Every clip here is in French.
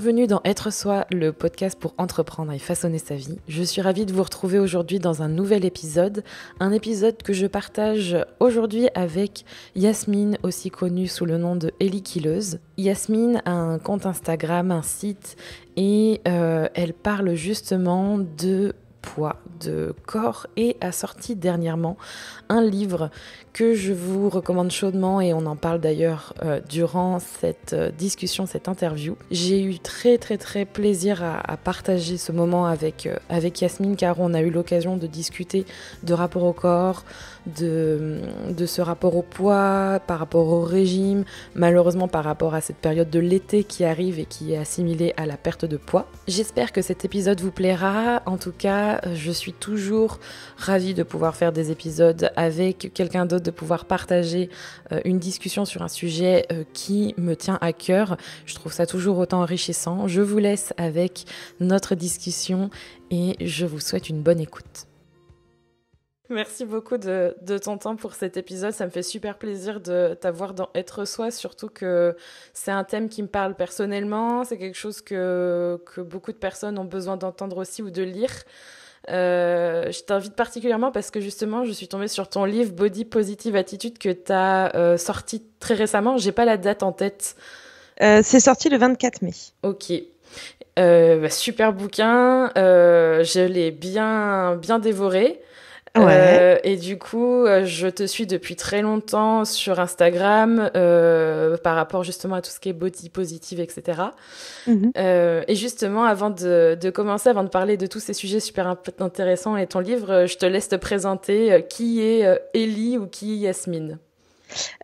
Bienvenue dans Être Soi, le podcast pour entreprendre et façonner sa vie. Je suis ravie de vous retrouver aujourd'hui dans un nouvel épisode, un épisode que je partage aujourd'hui avec Yasmine, aussi connue sous le nom de Ellie Killeuse. Yasmine a un compte Instagram, un site, et elle parle justement de poids, de corps, et a sorti dernièrement un livre que je vous recommande chaudement, et on en parle d'ailleurs durant cette discussion, cette interview. J'ai eu très plaisir à partager ce moment avec Yasmine, car on a eu l'occasion de discuter de rapport au corps, de ce rapport au poids, par rapport au régime, malheureusement par rapport à cette période de l'été qui arrive et qui est assimilée à la perte de poids. J'espère que cet épisode vous plaira. En tout cas, je suis toujours ravie de pouvoir faire des épisodes avec quelqu'un d'autre, de pouvoir partager une discussion sur un sujet qui me tient à cœur. Je trouve ça toujours autant enrichissant. Je vous laisse avec notre discussion et je vous souhaite une bonne écoute. Merci beaucoup de ton temps pour cet épisode. Ça me fait super plaisir de t'avoir dans Être Soi, surtout que c'est un thème qui me parle personnellement. C'est quelque chose que beaucoup de personnes ont besoin d'entendre aussi ou de lire. Je t'invite particulièrement parce que justement, je suis tombée sur ton livre Body Positive Attitude que tu as sorti très récemment. J'ai pas la date en tête. C'est sorti le 24 mai. Ok. Super bouquin. Je l'ai bien dévoré. Ouais. Et du coup, je te suis depuis très longtemps sur Instagram par rapport justement à tout ce qui est body positive, etc. Mhm. Et justement, avant de commencer, avant de parler de tous ces sujets super intéressants et ton livre, je te laisse te présenter qui est Ellie ou qui est Yasmine.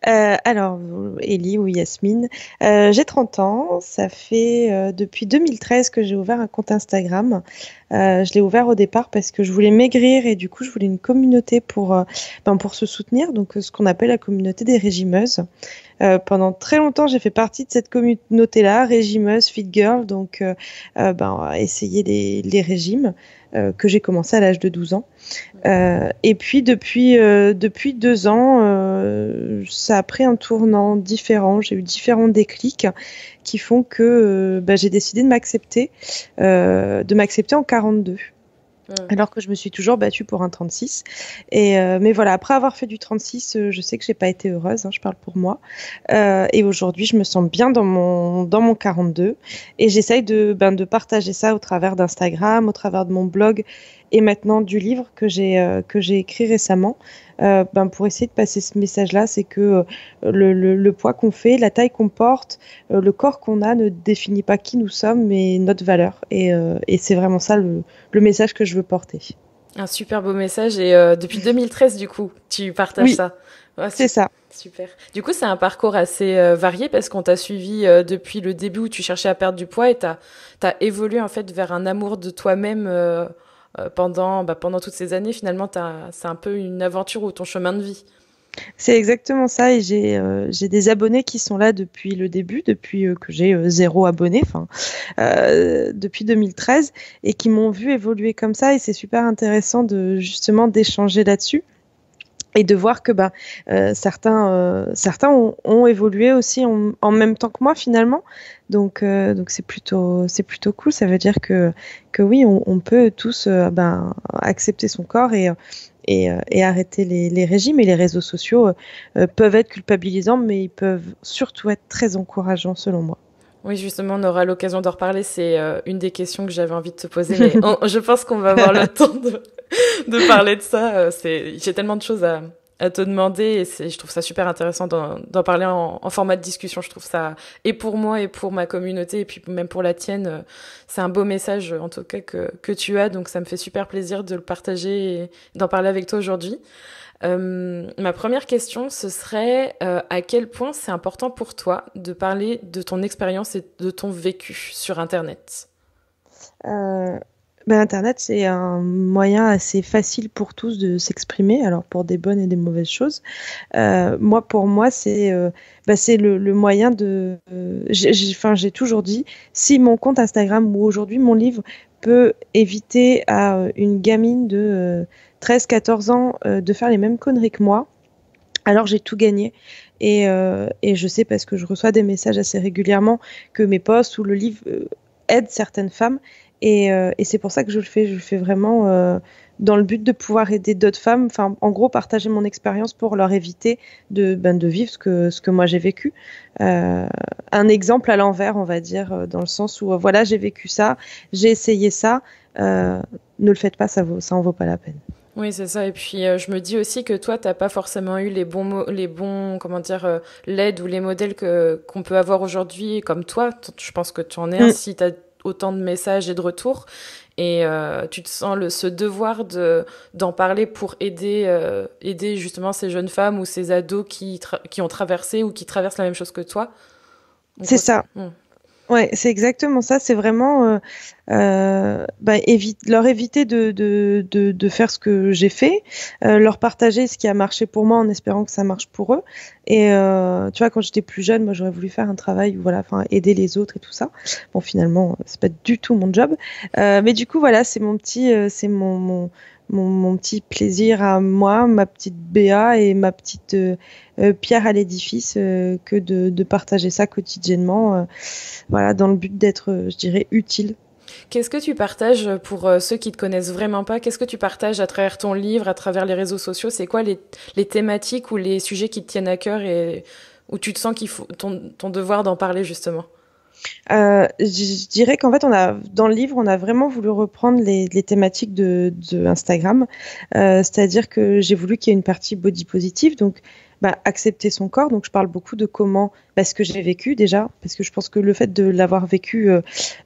Alors, Ellie ou Yasmine, j'ai 30 ans. Ça fait depuis 2013 que j'ai ouvert un compte Instagram. Je l'ai ouvert au départ parce que je voulais maigrir et du coup, je voulais une communauté pour se soutenir, donc ce qu'on appelle la communauté des régimeuses. Pendant très longtemps, j'ai fait partie de cette communauté-là, régimeuse, fit girl, donc essayer les régimes que j'ai commencé à l'âge de 12 ans. Et puis depuis 2 ans, ça a pris un tournant différent. J'ai eu différents déclics qui font que j'ai décidé de m'accepter en 42. Alors que je me suis toujours battue pour un 36. Mais voilà, après avoir fait du 36, je sais que j'ai pas été heureuse, je parle pour moi. Et aujourd'hui, je me sens bien dans mon 42. Et j'essaye de partager ça au travers d'Instagram, au travers de mon blog et maintenant du livre que j'ai écrit récemment. Pour essayer de passer ce message-là, c'est que le poids qu'on fait, la taille qu'on porte, le corps qu'on a ne définit pas qui nous sommes, mais notre valeur. Et c'est vraiment ça le message que je veux porter. Un super beau message et depuis 2013 du coup, tu partages Oui, ça. Ouais, c'est ça. super. Du coup, c'est un parcours assez varié parce qu'on t'a suivi depuis le début où tu cherchais à perdre du poids et t'as évolué en fait vers un amour de toi-même pendant toutes ces années. Finalement, c'est un peu une aventure ou ton chemin de vie. C'est exactement ça. Et j'ai des abonnés qui sont là depuis le début, depuis que j'ai 0 abonné, depuis 2013, et qui m'ont vu évoluer comme ça. Et c'est super intéressant justement d'échanger là-dessus. Et de voir que certains ont évolué aussi en même temps que moi finalement. Donc c'est plutôt cool. Ça veut dire que oui, on peut tous accepter son corps et arrêter les régimes. Et les réseaux sociaux peuvent être culpabilisants, mais ils peuvent surtout être très encourageants selon moi. Oui, justement, on aura l'occasion d'en reparler. C'est une des questions que j'avais envie de te poser, mais je pense qu'on va avoir le temps de parler de ça. J'ai tellement de choses à te demander et je trouve ça super intéressant d'en parler en format de discussion. Je trouve ça, et pour moi et pour ma communauté et puis même pour la tienne, c'est un beau message en tout cas que tu as. Donc ça me fait super plaisir de le partager et d'en parler avec toi aujourd'hui. Ma première question, ce serait à quel point c'est important pour toi de parler de ton expérience et de ton vécu sur Internet? Internet, c'est un moyen assez facile pour tous de s'exprimer, alors pour des bonnes et des mauvaises choses. Pour moi, c'est le moyen de... j'ai toujours dit, si mon compte Instagram ou aujourd'hui mon livre peut éviter à une gamine de 13-14 ans de faire les mêmes conneries que moi, alors j'ai tout gagné. Et je sais parce que je reçois des messages assez régulièrement que mes posts ou le livre aide certaines femmes. Et c'est pour ça que je le fais. Je le fais vraiment dans le but de pouvoir aider d'autres femmes. Enfin, en gros, partager mon expérience pour leur éviter de vivre ce que moi j'ai vécu. Un exemple à l'envers, on va dire, dans le sens où voilà, j'ai vécu ça, j'ai essayé ça. Ne le faites pas, ça en vaut pas la peine. Oui, c'est ça. Et puis, je me dis aussi que toi, t'as pas forcément eu comment dire, l'aide ou les modèles qu'on peut avoir aujourd'hui, comme toi. Je pense que tu en es un si t'as autant de messages et de retours. Et tu te sens ce devoir d'en parler pour aider justement ces jeunes femmes ou ces ados qui ont traversé ou qui traversent la même chose que toi. C'est ça. Ouais, c'est exactement ça. C'est vraiment leur éviter de faire ce que j'ai fait, leur partager ce qui a marché pour moi en espérant que ça marche pour eux. Et tu vois, quand j'étais plus jeune, moi j'aurais voulu faire un travail où voilà, enfin aider les autres et tout ça. Bon, finalement, c'est pas du tout mon job. Mais du coup, voilà, c'est mon petit plaisir à moi, ma petite Béa et ma petite pierre à l'édifice que de partager ça quotidiennement, voilà, dans le but d'être, je dirais, utile. Qu'est-ce que tu partages pour ceux qui te connaissent vraiment pas? Qu'est-ce que tu partages à travers ton livre, à travers les réseaux sociaux? C'est quoi les thématiques ou les sujets qui te tiennent à cœur et où tu te sens qu'il faut ton devoir d'en parler justement? Je dirais qu'en fait, dans le livre, on a vraiment voulu reprendre les thématiques de Instagram. C'est-à-dire que j'ai voulu qu'il y ait une partie body positive, donc accepter son corps. Donc je parle beaucoup de comment, ce que j'ai vécu déjà, parce que je pense que le fait de l'avoir vécu,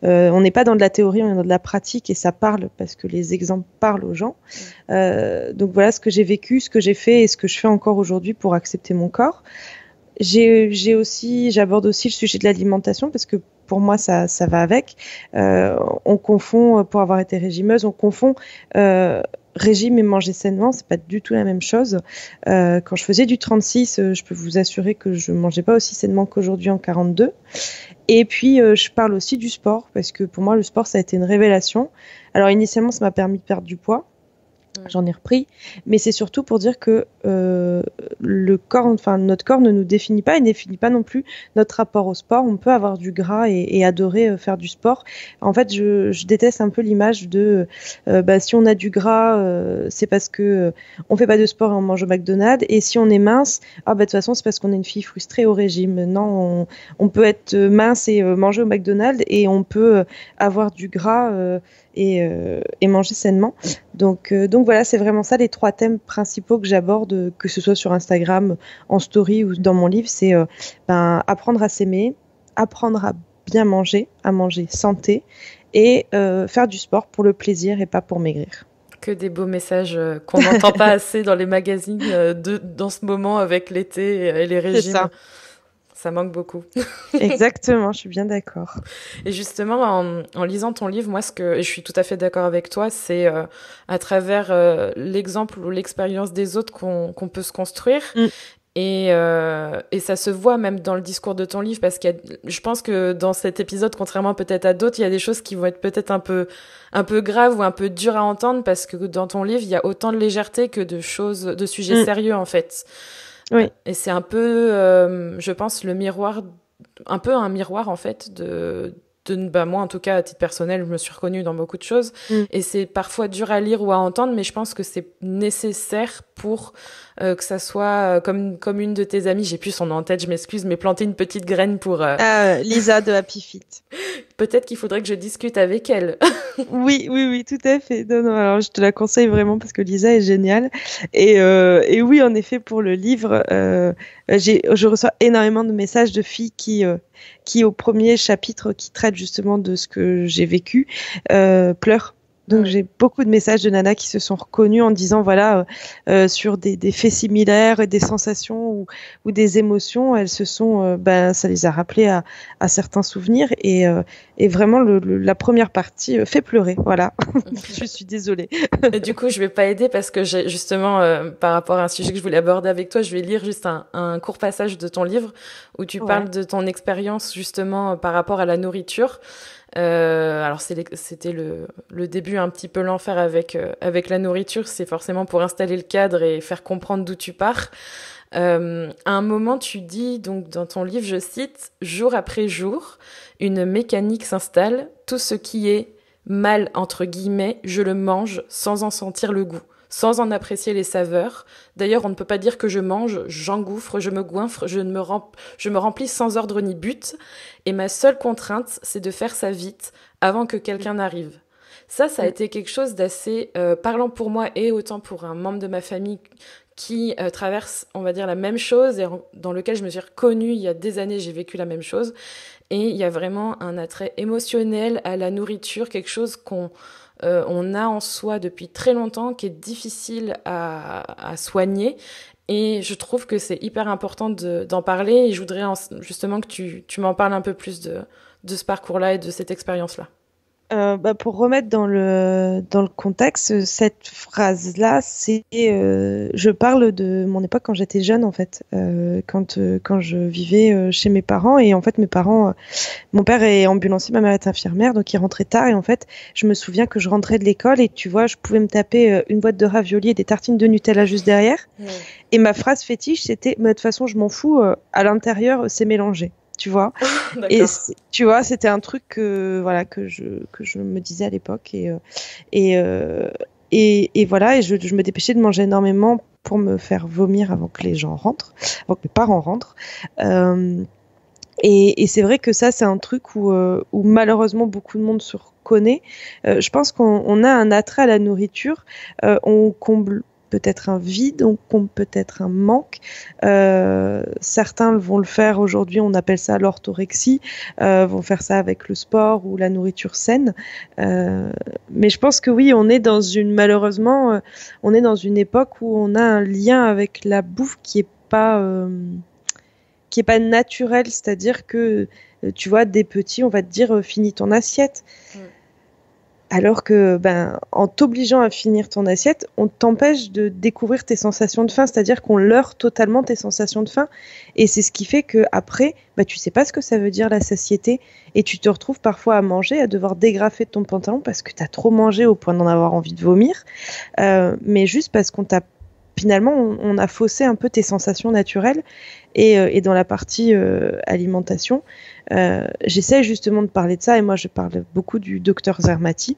on n'est pas dans de la théorie, on est dans de la pratique et ça parle parce que les exemples parlent aux gens. Donc voilà ce que j'ai vécu, ce que j'ai fait et ce que je fais encore aujourd'hui pour accepter mon corps. J'aborde aussi le sujet de l'alimentation parce que pour moi ça va avec. On confond, pour avoir été régimeuse, on confond régime et manger sainement, c'est pas du tout la même chose. Quand je faisais du 36, je peux vous assurer que je mangeais pas aussi sainement qu'aujourd'hui en 42. Et puis je parle aussi du sport parce que pour moi le sport ça a été une révélation. Alors initialement ça m'a permis de perdre du poids. J'en ai repris, mais c'est surtout pour dire que notre corps ne nous définit pas et ne définit pas non plus notre rapport au sport. On peut avoir du gras et adorer faire du sport. En fait, je déteste un peu l'image de si on a du gras, c'est parce que on fait pas de sport et on mange au McDonald's. Et si on est mince, de toute façon c'est parce qu'on est une fille frustrée au régime. Non, on peut être mince et manger au McDonald's et on peut avoir du gras et manger sainement. Donc voilà, c'est vraiment ça les 3 thèmes principaux que j'aborde, que ce soit sur Instagram, en story ou dans mon livre, c'est apprendre à s'aimer, apprendre à bien manger, à manger santé et faire du sport pour le plaisir et pas pour maigrir. Que des beaux messages qu'on n'entend pas assez dans les magazines dans ce moment avec l'été et les régimes. C'est ça. Ça manque beaucoup. Exactement, je suis bien d'accord. Et justement, en lisant ton livre, moi, et je suis tout à fait d'accord avec toi, c'est à travers l'exemple ou l'expérience des autres qu'on peut se construire. Et ça se voit même dans le discours de ton livre, parce je pense que dans cet épisode, contrairement peut-être à d'autres, il y a des choses qui vont être peut-être un peu graves ou un peu dures à entendre, parce que dans ton livre, il y a autant de légèreté que de sujets sérieux, en fait. Oui. Et c'est un peu, je pense, un miroir en fait moi en tout cas à titre personnel, je me suis reconnue dans beaucoup de choses et c'est parfois dur à lire ou à entendre, mais je pense que c'est nécessaire pour que ça soit comme une de tes amies, j'ai plus son nom en tête, je m'excuse, mais planter une petite graine pour Lisa de Happy Fit. Peut-être qu'il faudrait que je discute avec elle. Oui, tout à fait. Non, alors je te la conseille vraiment parce que Lisa est géniale. Et oui, en effet, pour le livre, je reçois énormément de messages de filles qui au premier chapitre, qui traite justement de ce que j'ai vécu, pleurent. Donc j'ai beaucoup de messages de nanas qui se sont reconnues en disant voilà sur des faits similaires et des sensations ou des émotions, elles se sont ça les a rappelées à certains souvenirs et vraiment la première partie fait pleurer, voilà. Je suis désolée. Et du coup je vais pas aider parce que j'ai justement par rapport à un sujet que je voulais aborder avec toi, je vais lire juste un court passage de ton livre où tu parles de ton expérience justement par rapport à la nourriture. Alors c'était le début, un petit peu l'enfer avec la nourriture. C'est forcément pour installer le cadre et faire comprendre d'où tu pars. À un moment, tu dis, donc dans ton livre, je cite, « Jour après jour, une mécanique s'installe. Tout ce qui est mal, entre guillemets, je le mange sans en sentir le goût, sans en apprécier les saveurs. D'ailleurs, on ne peut pas dire que je mange, j'engouffre, je me goinfre, je me remplis sans ordre ni but. Et ma seule contrainte, c'est de faire ça vite, avant que quelqu'un n'arrive. » Ça a été quelque chose d'assez parlant pour moi et autant pour un membre de ma famille qui traverse, on va dire, la même chose et dans lequel je me suis reconnue il y a des années, j'ai vécu la même chose. Et il y a vraiment un attrait émotionnel à la nourriture, quelque chose qu'on on a en soi depuis très longtemps, qui est difficile à soigner. Et je trouve que c'est hyper important d'en parler. Et je voudrais justement que tu m'en parles un peu plus de ce parcours-là et de cette expérience-là. Pour remettre dans le contexte, cette phrase-là, c'est je parle de mon époque quand j'étais jeune en fait, quand je vivais chez mes parents et en fait mes parents, mon père est ambulancier, ma mère est infirmière, donc il rentrait tard et en fait je me souviens que je rentrais de l'école et tu vois je pouvais me taper une boîte de raviolis et des tartines de Nutella juste derrière et ma phrase fétiche c'était mais de toute façon je m'en fous, à l'intérieur c'est mélangé. Tu vois, et tu vois, c'était un truc voilà que je me disais à l'époque et voilà, et je me dépêchais de manger énormément pour me faire vomir avant que les gens rentrent, avant que mes parents rentrent. Et c'est vrai que ça, c'est un truc où malheureusement beaucoup de monde se reconnaît. Je pense qu'on a un attrait à la nourriture, on comble peut-être un vide, on compte peut-être un manque. Certains vont le faire aujourd'hui, on appelle ça l'orthorexie, vont faire ça avec le sport ou la nourriture saine. Mais je pense que oui, malheureusement, on est dans une époque où on a un lien avec la bouffe qui est pas naturel, c'est-à-dire que tu vois, des petits, on va te dire finis ton assiette. Alors que, en t'obligeant à finir ton assiette, on t'empêche de découvrir tes sensations de faim, c'est-à-dire qu'on leurre totalement tes sensations de faim. Et c'est ce qui fait que après, tu sais pas ce que ça veut dire la satiété, et tu te retrouves parfois à manger, à devoir dégrafer ton pantalon parce que t'as trop mangé au point d'en avoir envie de vomir, mais juste parce qu'on t'a finalement, on a faussé un peu tes sensations naturelles. Et dans la partie alimentation, j'essaie justement de parler de ça. Et moi, je parle beaucoup du docteur Zermati.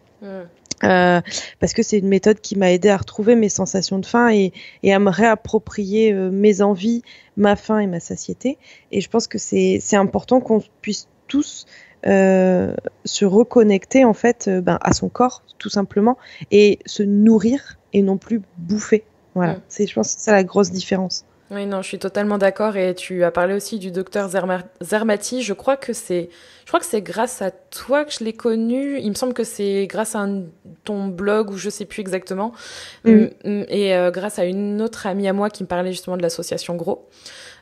Parce que c'est une méthode qui m'a aidé à retrouver mes sensations de faim et à me réapproprier mes envies, ma faim et ma satiété. Et je pense que c'est important qu'on puisse tous se reconnecter en fait à son corps, tout simplement, et se nourrir et non plus bouffer. Voilà, je pense que c'est ça la grosse différence. Oui, non, je suis totalement d'accord. Et tu as parlé aussi du docteur Zermati. Je crois que c'est grâce à toi que je l'ai connu. Il me semble que c'est grâce à ton blog ou je sais plus exactement. Et grâce à une autre amie à moi qui me parlait justement de l'association Gros.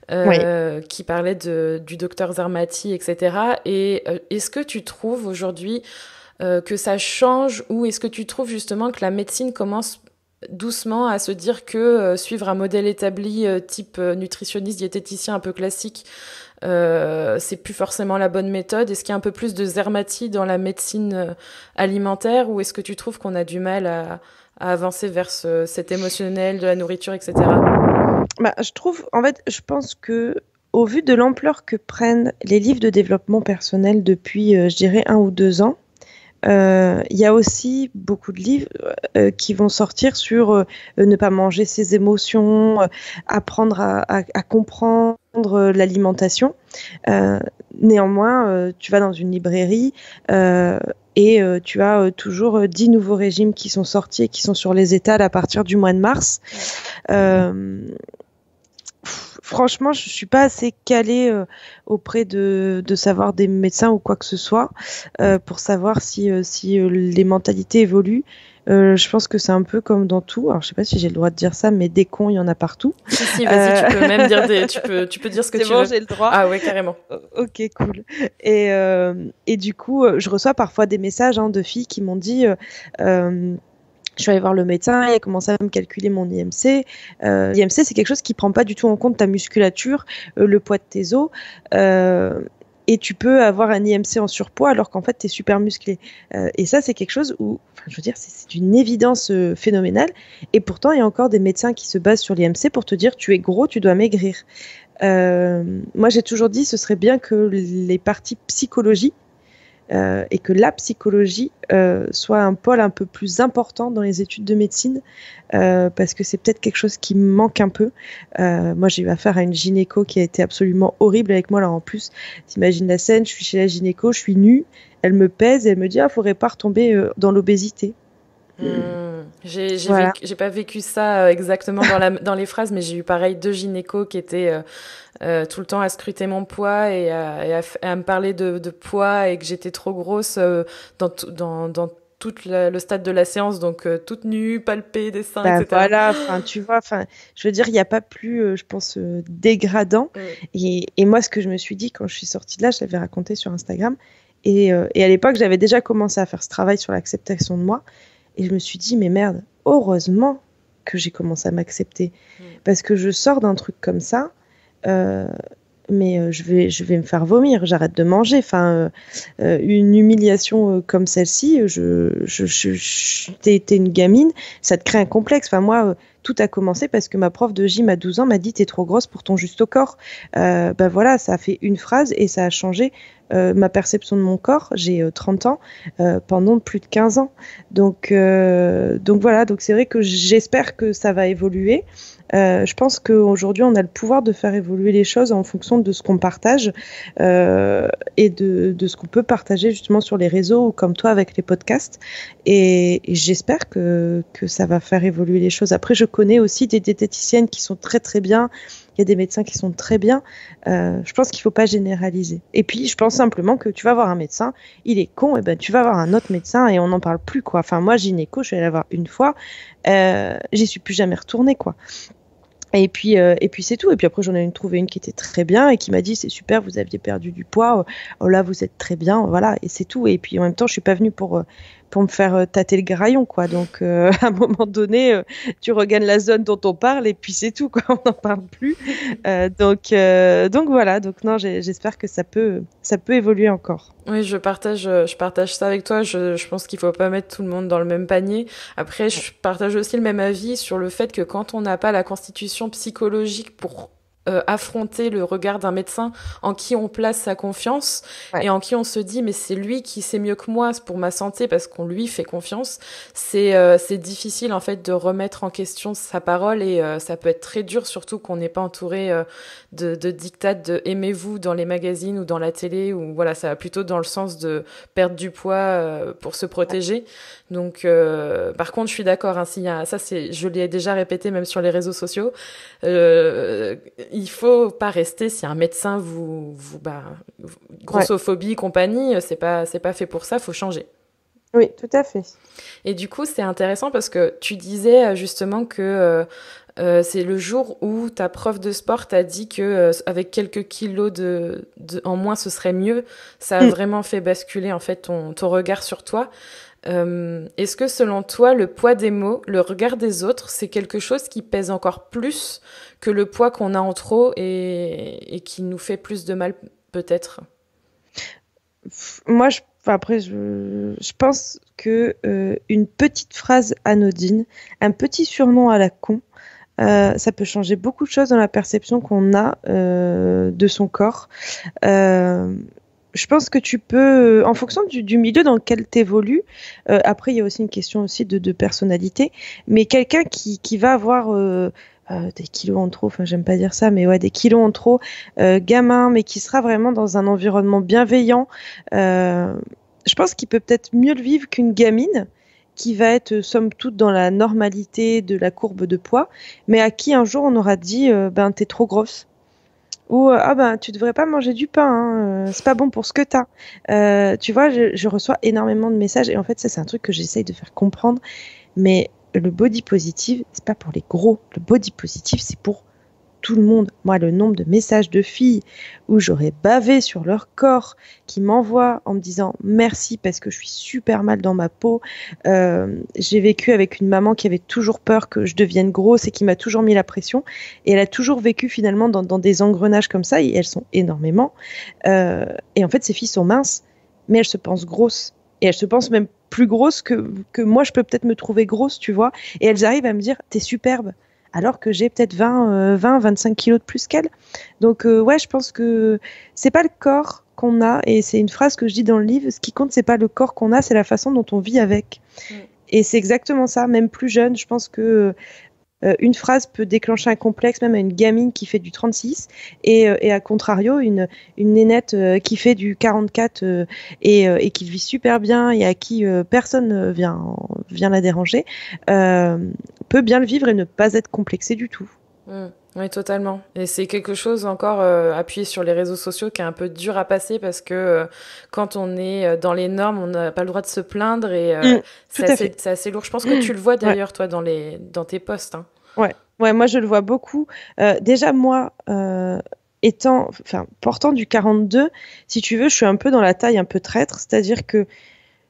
Qui parlait du docteur Zermati, etc. Et est-ce que tu trouves aujourd'hui que ça change ou est-ce que tu trouves justement que la médecine commence doucement à se dire que suivre un modèle établi type nutritionniste, diététicien un peu classique, c'est plus forcément la bonne méthode? Est-ce qu'il y a un peu plus de Zermati dans la médecine alimentaire ou est-ce que tu trouves qu'on a du mal à avancer vers cet émotionnel de la nourriture, etc.? Je pense que au vu de l'ampleur que prennent les livres de développement personnel depuis, je dirais, 1 ou 2 ans, il y a aussi beaucoup de livres qui vont sortir sur ne pas manger ses émotions, apprendre à comprendre l'alimentation. Néanmoins, tu vas dans une librairie et tu as toujours 10 nouveaux régimes qui sont sortis et qui sont sur les étals à partir du mois de mars. Franchement, je suis pas assez calée auprès de savoir des médecins ou quoi que ce soit pour savoir si les mentalités évoluent. Je pense que c'est un peu comme dans tout. Alors, je sais pas si j'ai le droit de dire ça, mais des cons, il y en a partout. Si, vas-y, tu peux même dire tu peux dire ce que tu veux. C'est bon, j'ai le droit. Ah ouais, carrément. Ok, cool. Et du coup, je reçois parfois des messages de filles qui m'ont dit je suis allée voir le médecin, il a commencé à me calculer mon IMC. L'IMC, c'est quelque chose qui prend pas du tout en compte ta musculature, le poids de tes os. et tu peux avoir un IMC en surpoids alors qu'en fait tu es super musclé. Et ça c'est quelque chose où, enfin, je veux dire, c'est une évidence phénoménale, et pourtant il y a encore des médecins qui se basent sur l'IMC pour te dire tu es gros, tu dois maigrir. Moi j'ai toujours dit ce serait bien que les parties psychologie et que la psychologie soit un pôle un peu plus important dans les études de médecine, parce que c'est peut-être quelque chose qui me manque un peu. Moi, j'ai eu affaire à une gynéco qui a été absolument horrible avec moi. Alors en plus, t'imagines la scène, je suis chez la gynéco, je suis nue, elle me pèse et elle me dit « Ah, faudrait pas retomber dans l'obésité ». Voilà. J'ai pas vécu ça exactement dans les phrases, mais j'ai eu pareil 2 gynécos qui étaient tout le temps à scruter mon poids et à me parler de poids, et que j'étais trop grosse dans tout le stade de la séance, donc toute nue, palpée des seins, etc. Voilà, enfin tu vois, enfin je veux dire, il n'y a pas plus, je pense, dégradant. Et moi, ce que je me suis dit quand je suis sortie de là, je l'avais raconté sur Instagram, et à l'époque, j'avais déjà commencé à faire ce travail sur l'acceptation de moi. Et je me suis dit, mais merde, heureusement que j'ai commencé à m'accepter. Parce que je sors d'un truc comme ça, mais je vais me faire vomir, j'arrête de manger. Enfin, une humiliation comme celle-ci, t'es une gamine, ça te crée un complexe. Enfin, moi, tout a commencé parce que ma prof de gym à 12 ans m'a dit, t'es trop grosse pour ton juste au corps. Ben voilà, ça a fait une phrase et ça a changé ma perception de mon corps. J'ai 30 ans pendant plus de 15 ans. Donc voilà, donc c'est vrai que j'espère que ça va évoluer. Je pense qu'aujourd'hui, on a le pouvoir de faire évoluer les choses en fonction de ce qu'on partage et de ce qu'on peut partager justement sur les réseaux ou comme toi avec les podcasts. Et j'espère que ça va faire évoluer les choses. Après, je connais aussi des diététiciennes qui sont très très bien. Il y a des médecins qui sont très bien. Je pense qu'il ne faut pas généraliser. Et puis, je pense simplement que tu vas voir un médecin, il est con, et ben tu vas voir un autre médecin et on n'en parle plus, quoi. Enfin, moi, gynéco, je suis allée la voir une fois, j'y suis plus jamais retournée, quoi. Et puis c'est tout. Et puis après, j'en ai trouvé une qui était très bien et qui m'a dit, c'est super, vous aviez perdu du poids, oh là, vous êtes très bien, voilà, et c'est tout. Et puis en même temps, je suis pas venue pour me faire tâter le graillon, quoi. Donc à un moment donné, tu regagnes la zone dont on parle et puis c'est tout, quoi. On n'en parle plus. Donc voilà. Donc non, j'espère que ça peut évoluer encore. Oui, je partage ça avec toi. Je pense qu'il faut pas mettre tout le monde dans le même panier. Après, je partage aussi le même avis sur le fait que quand on n'a pas la constitution psychologique pour affronter le regard d'un médecin en qui on place sa confiance, et en qui on se dit mais c'est lui qui sait mieux que moi pour ma santé parce qu'on lui fait confiance, c'est difficile en fait de remettre en question sa parole, et ça peut être très dur, surtout qu'on n'est pas entouré de diktats de aimez-vous dans les magazines ou dans la télé, ou voilà, ça va plutôt dans le sens de perdre du poids pour se protéger. Donc par contre, je suis d'accord, hein, je l'ai déjà répété même sur les réseaux sociaux, il faut pas rester, si un médecin grossophobie, compagnie, c'est pas fait pour ça, faut changer. Oui, tout à fait. Et du coup, c'est intéressant parce que tu disais justement que c'est le jour où ta prof de sport t'a dit que avec quelques kilos en moins, ce serait mieux. Ça a vraiment fait basculer en fait ton regard sur toi. Est-ce que selon toi, le poids des mots, le regard des autres, c'est quelque chose qui pèse encore plus que le poids qu'on a en trop et qui nous fait plus de mal peut-être? Moi, je pense que une petite phrase anodine, un petit surnom à la con, ça peut changer beaucoup de choses dans la perception qu'on a de son corps. Je pense que tu peux, en fonction du milieu dans lequel tu évolues, après il y a aussi une question aussi de personnalité, mais quelqu'un qui va avoir des kilos en trop, enfin j'aime pas dire ça, mais ouais, des kilos en trop, gamin, mais qui sera vraiment dans un environnement bienveillant, je pense qu'il peut peut-être mieux le vivre qu'une gamine qui va être somme toute dans la normalité de la courbe de poids, mais à qui un jour on aura dit ben t'es trop grosse. Ou ah ben tu devrais pas manger du pain, hein, c'est pas bon pour ce que t'as. Tu vois, je reçois énormément de messages, et en fait ça c'est un truc que j'essaye de faire comprendre, mais le body positive c'est pas pour les gros, le body positive c'est pour tout le monde. Moi, le nombre de messages de filles où j'aurais bavé sur leur corps, qui m'envoient en me disant merci parce que je suis super mal dans ma peau. J'ai vécu avec une maman qui avait toujours peur que je devienne grosse et qui m'a toujours mis la pression. Et elle a toujours vécu finalement dans des engrenages comme ça, et elles sont énormément. Et en fait, ces filles sont minces, mais elles se pensent grosses. Et elles se pensent même plus grosses que moi, je peux peut-être me trouver grosse, tu vois. Et elles arrivent à me dire, t'es superbe, alors que j'ai peut-être 25 kilos de plus qu'elles. Donc, ouais, je pense que c'est pas le corps qu'on a, et c'est une phrase que je dis dans le livre, ce qui compte, c'est pas le corps qu'on a, c'est la façon dont on vit avec. Et c'est exactement ça, même plus jeune, je pense que une phrase peut déclencher un complexe, même à une gamine qui fait du 36, et à contrario, une nénette qui fait du 44 et qui vit super bien et à qui personne vient la déranger, peut bien le vivre et ne pas être complexée du tout. Oui, totalement. Et c'est quelque chose encore appuyé sur les réseaux sociaux qui est un peu dur à passer parce que quand on est dans les normes, on n'a pas le droit de se plaindre et c'est assez lourd. Je pense que tu le vois d'ailleurs, toi, dans tes posts. Hein. Ouais, moi je le vois beaucoup. Déjà, moi, portant du 42, si tu veux, je suis un peu dans la taille un peu traître, c'est-à-dire que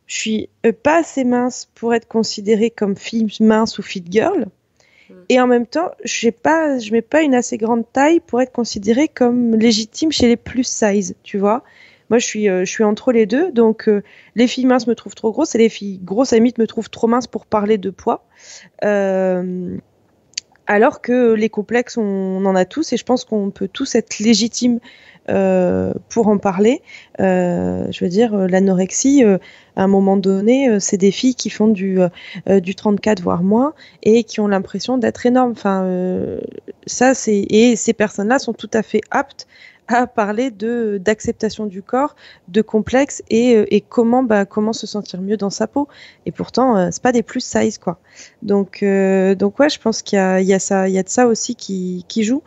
je suis pas assez mince pour être considérée comme fille mince ou fit girl. Et en même temps, je mets pas une assez grande taille pour être considérée comme légitime chez les plus size, tu vois. Moi, je suis entre les deux, donc les filles minces me trouvent trop grosses et les filles grosses à la limite me trouvent trop minces pour parler de poids. Alors que les complexes, on en a tous et je pense qu'on peut tous être légitimes pour en parler. Je veux dire, l'anorexie, à un moment donné, c'est des filles qui font du 34 voire moins et qui ont l'impression d'être énormes. Enfin, et ces personnes-là sont tout à fait aptes à parler d'acceptation du corps, de complexe et comment se sentir mieux dans sa peau. Et pourtant, c'est pas des plus size, quoi. Donc ouais, je pense qu'il y a de ça aussi qui joue.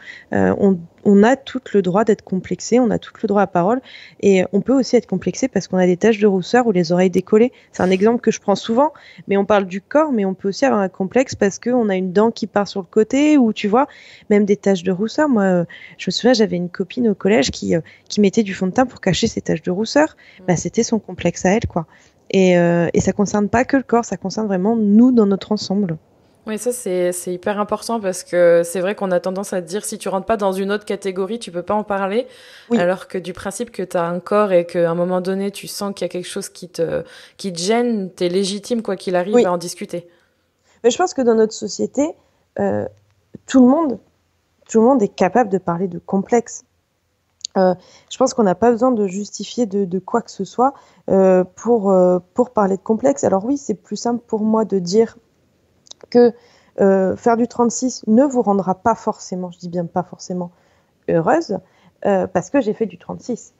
On a tout le droit d'être complexé, on a tout le droit à parole, et on peut aussi être complexé parce qu'on a des taches de rousseur ou les oreilles décollées. C'est un exemple que je prends souvent, mais on parle du corps, mais on peut aussi avoir un complexe parce qu'on a une dent qui part sur le côté, ou tu vois, même des taches de rousseur. Moi, je me souviens, j'avais une copine au collège qui mettait du fond de teint pour cacher ses taches de rousseur. C'était son complexe à elle, quoi. Et ça concerne pas que le corps, ça concerne vraiment nous dans notre ensemble. Oui, ça c'est hyper important parce que c'est vrai qu'on a tendance à dire si tu rentres pas dans une autre catégorie, tu peux pas en parler. Oui. Alors que du principe que tu as un corps et qu'à un moment donné, tu sens qu'il y a quelque chose qui te gêne, tu es légitime quoi qu'il arrive à en discuter. Mais je pense que dans notre société, tout le monde est capable de parler de complexe. Je pense qu'on n'a pas besoin de justifier de quoi que ce soit pour parler de complexe. Alors oui, c'est plus simple pour moi de dire que faire du 36 ne vous rendra pas forcément, je dis bien pas forcément, heureuse, parce que j'ai fait du 36.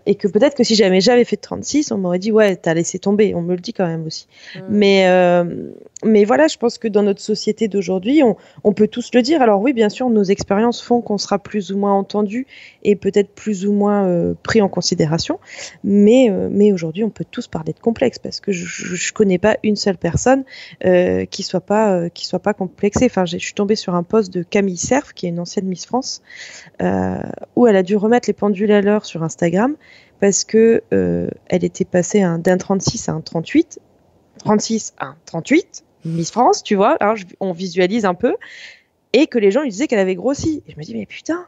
Et que peut-être que si j'avais jamais fait de 36, on m'aurait dit ouais, t'as laissé tomber. On me le dit quand même aussi. Mais voilà, je pense que dans notre société d'aujourd'hui, on peut tous le dire. Alors oui, bien sûr, nos expériences font qu'on sera plus ou moins entendu et peut-être plus ou moins pris en considération. Mais aujourd'hui, on peut tous parler de complexe parce que je connais pas une seule personne qui soit pas complexée. Enfin, je suis tombée sur un post de Camille Cerf, qui est une ancienne Miss France, où elle a dû remettre les pendules à l'heure sur Instagram parce que elle était passée d'un 36 à un 38, 36 à un 38, Miss France, tu vois, alors on visualise un peu, et que les gens lui disaient qu'elle avait grossi. Et je me dis, mais putain,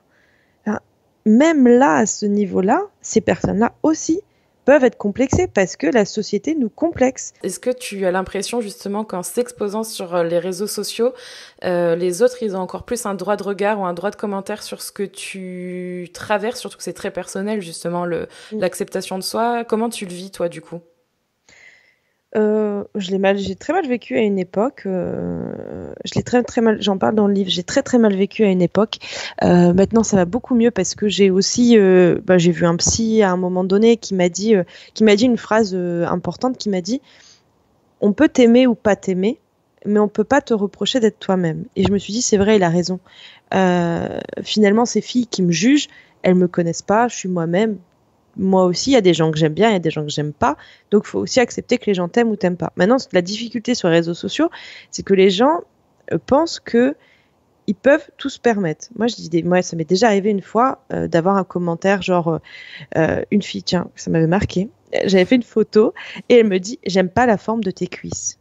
même là, à ce niveau-là, ces personnes-là aussi peuvent être complexées parce que la société nous complexe. Est-ce que tu as l'impression justement qu'en s'exposant sur les réseaux sociaux, les autres, ils ont encore plus un droit de regard ou un droit de commentaire sur ce que tu traverses, surtout que c'est très personnel justement, l'acceptation de soi. Comment tu le vis toi du coup ? J'ai très mal vécu à une époque. Je l'ai très mal. J'en parle dans le livre. J'ai très mal vécu à une époque. Maintenant, ça va beaucoup mieux parce que j'ai aussi, j'ai vu un psy à un moment donné qui m'a dit une phrase importante, qui m'a dit: on peut t'aimer ou pas t'aimer, mais on peut pas te reprocher d'être toi-même. Et je me suis dit, c'est vrai, il a raison. Finalement, ces filles qui me jugent, elles me connaissent pas. Je suis moi-même. Moi aussi, il y a des gens que j'aime bien, il y a des gens que j'aime pas. Donc, il faut aussi accepter que les gens t'aiment ou t'aiment pas. Maintenant, la difficulté sur les réseaux sociaux, c'est que les gens pensent que ils peuvent tout se permettre. Moi, moi, ça m'est déjà arrivé une fois d'avoir un commentaire genre une fille, tiens, ça m'avait marqué. J'avais fait une photo et elle me dit, j'aime pas la forme de tes cuisses.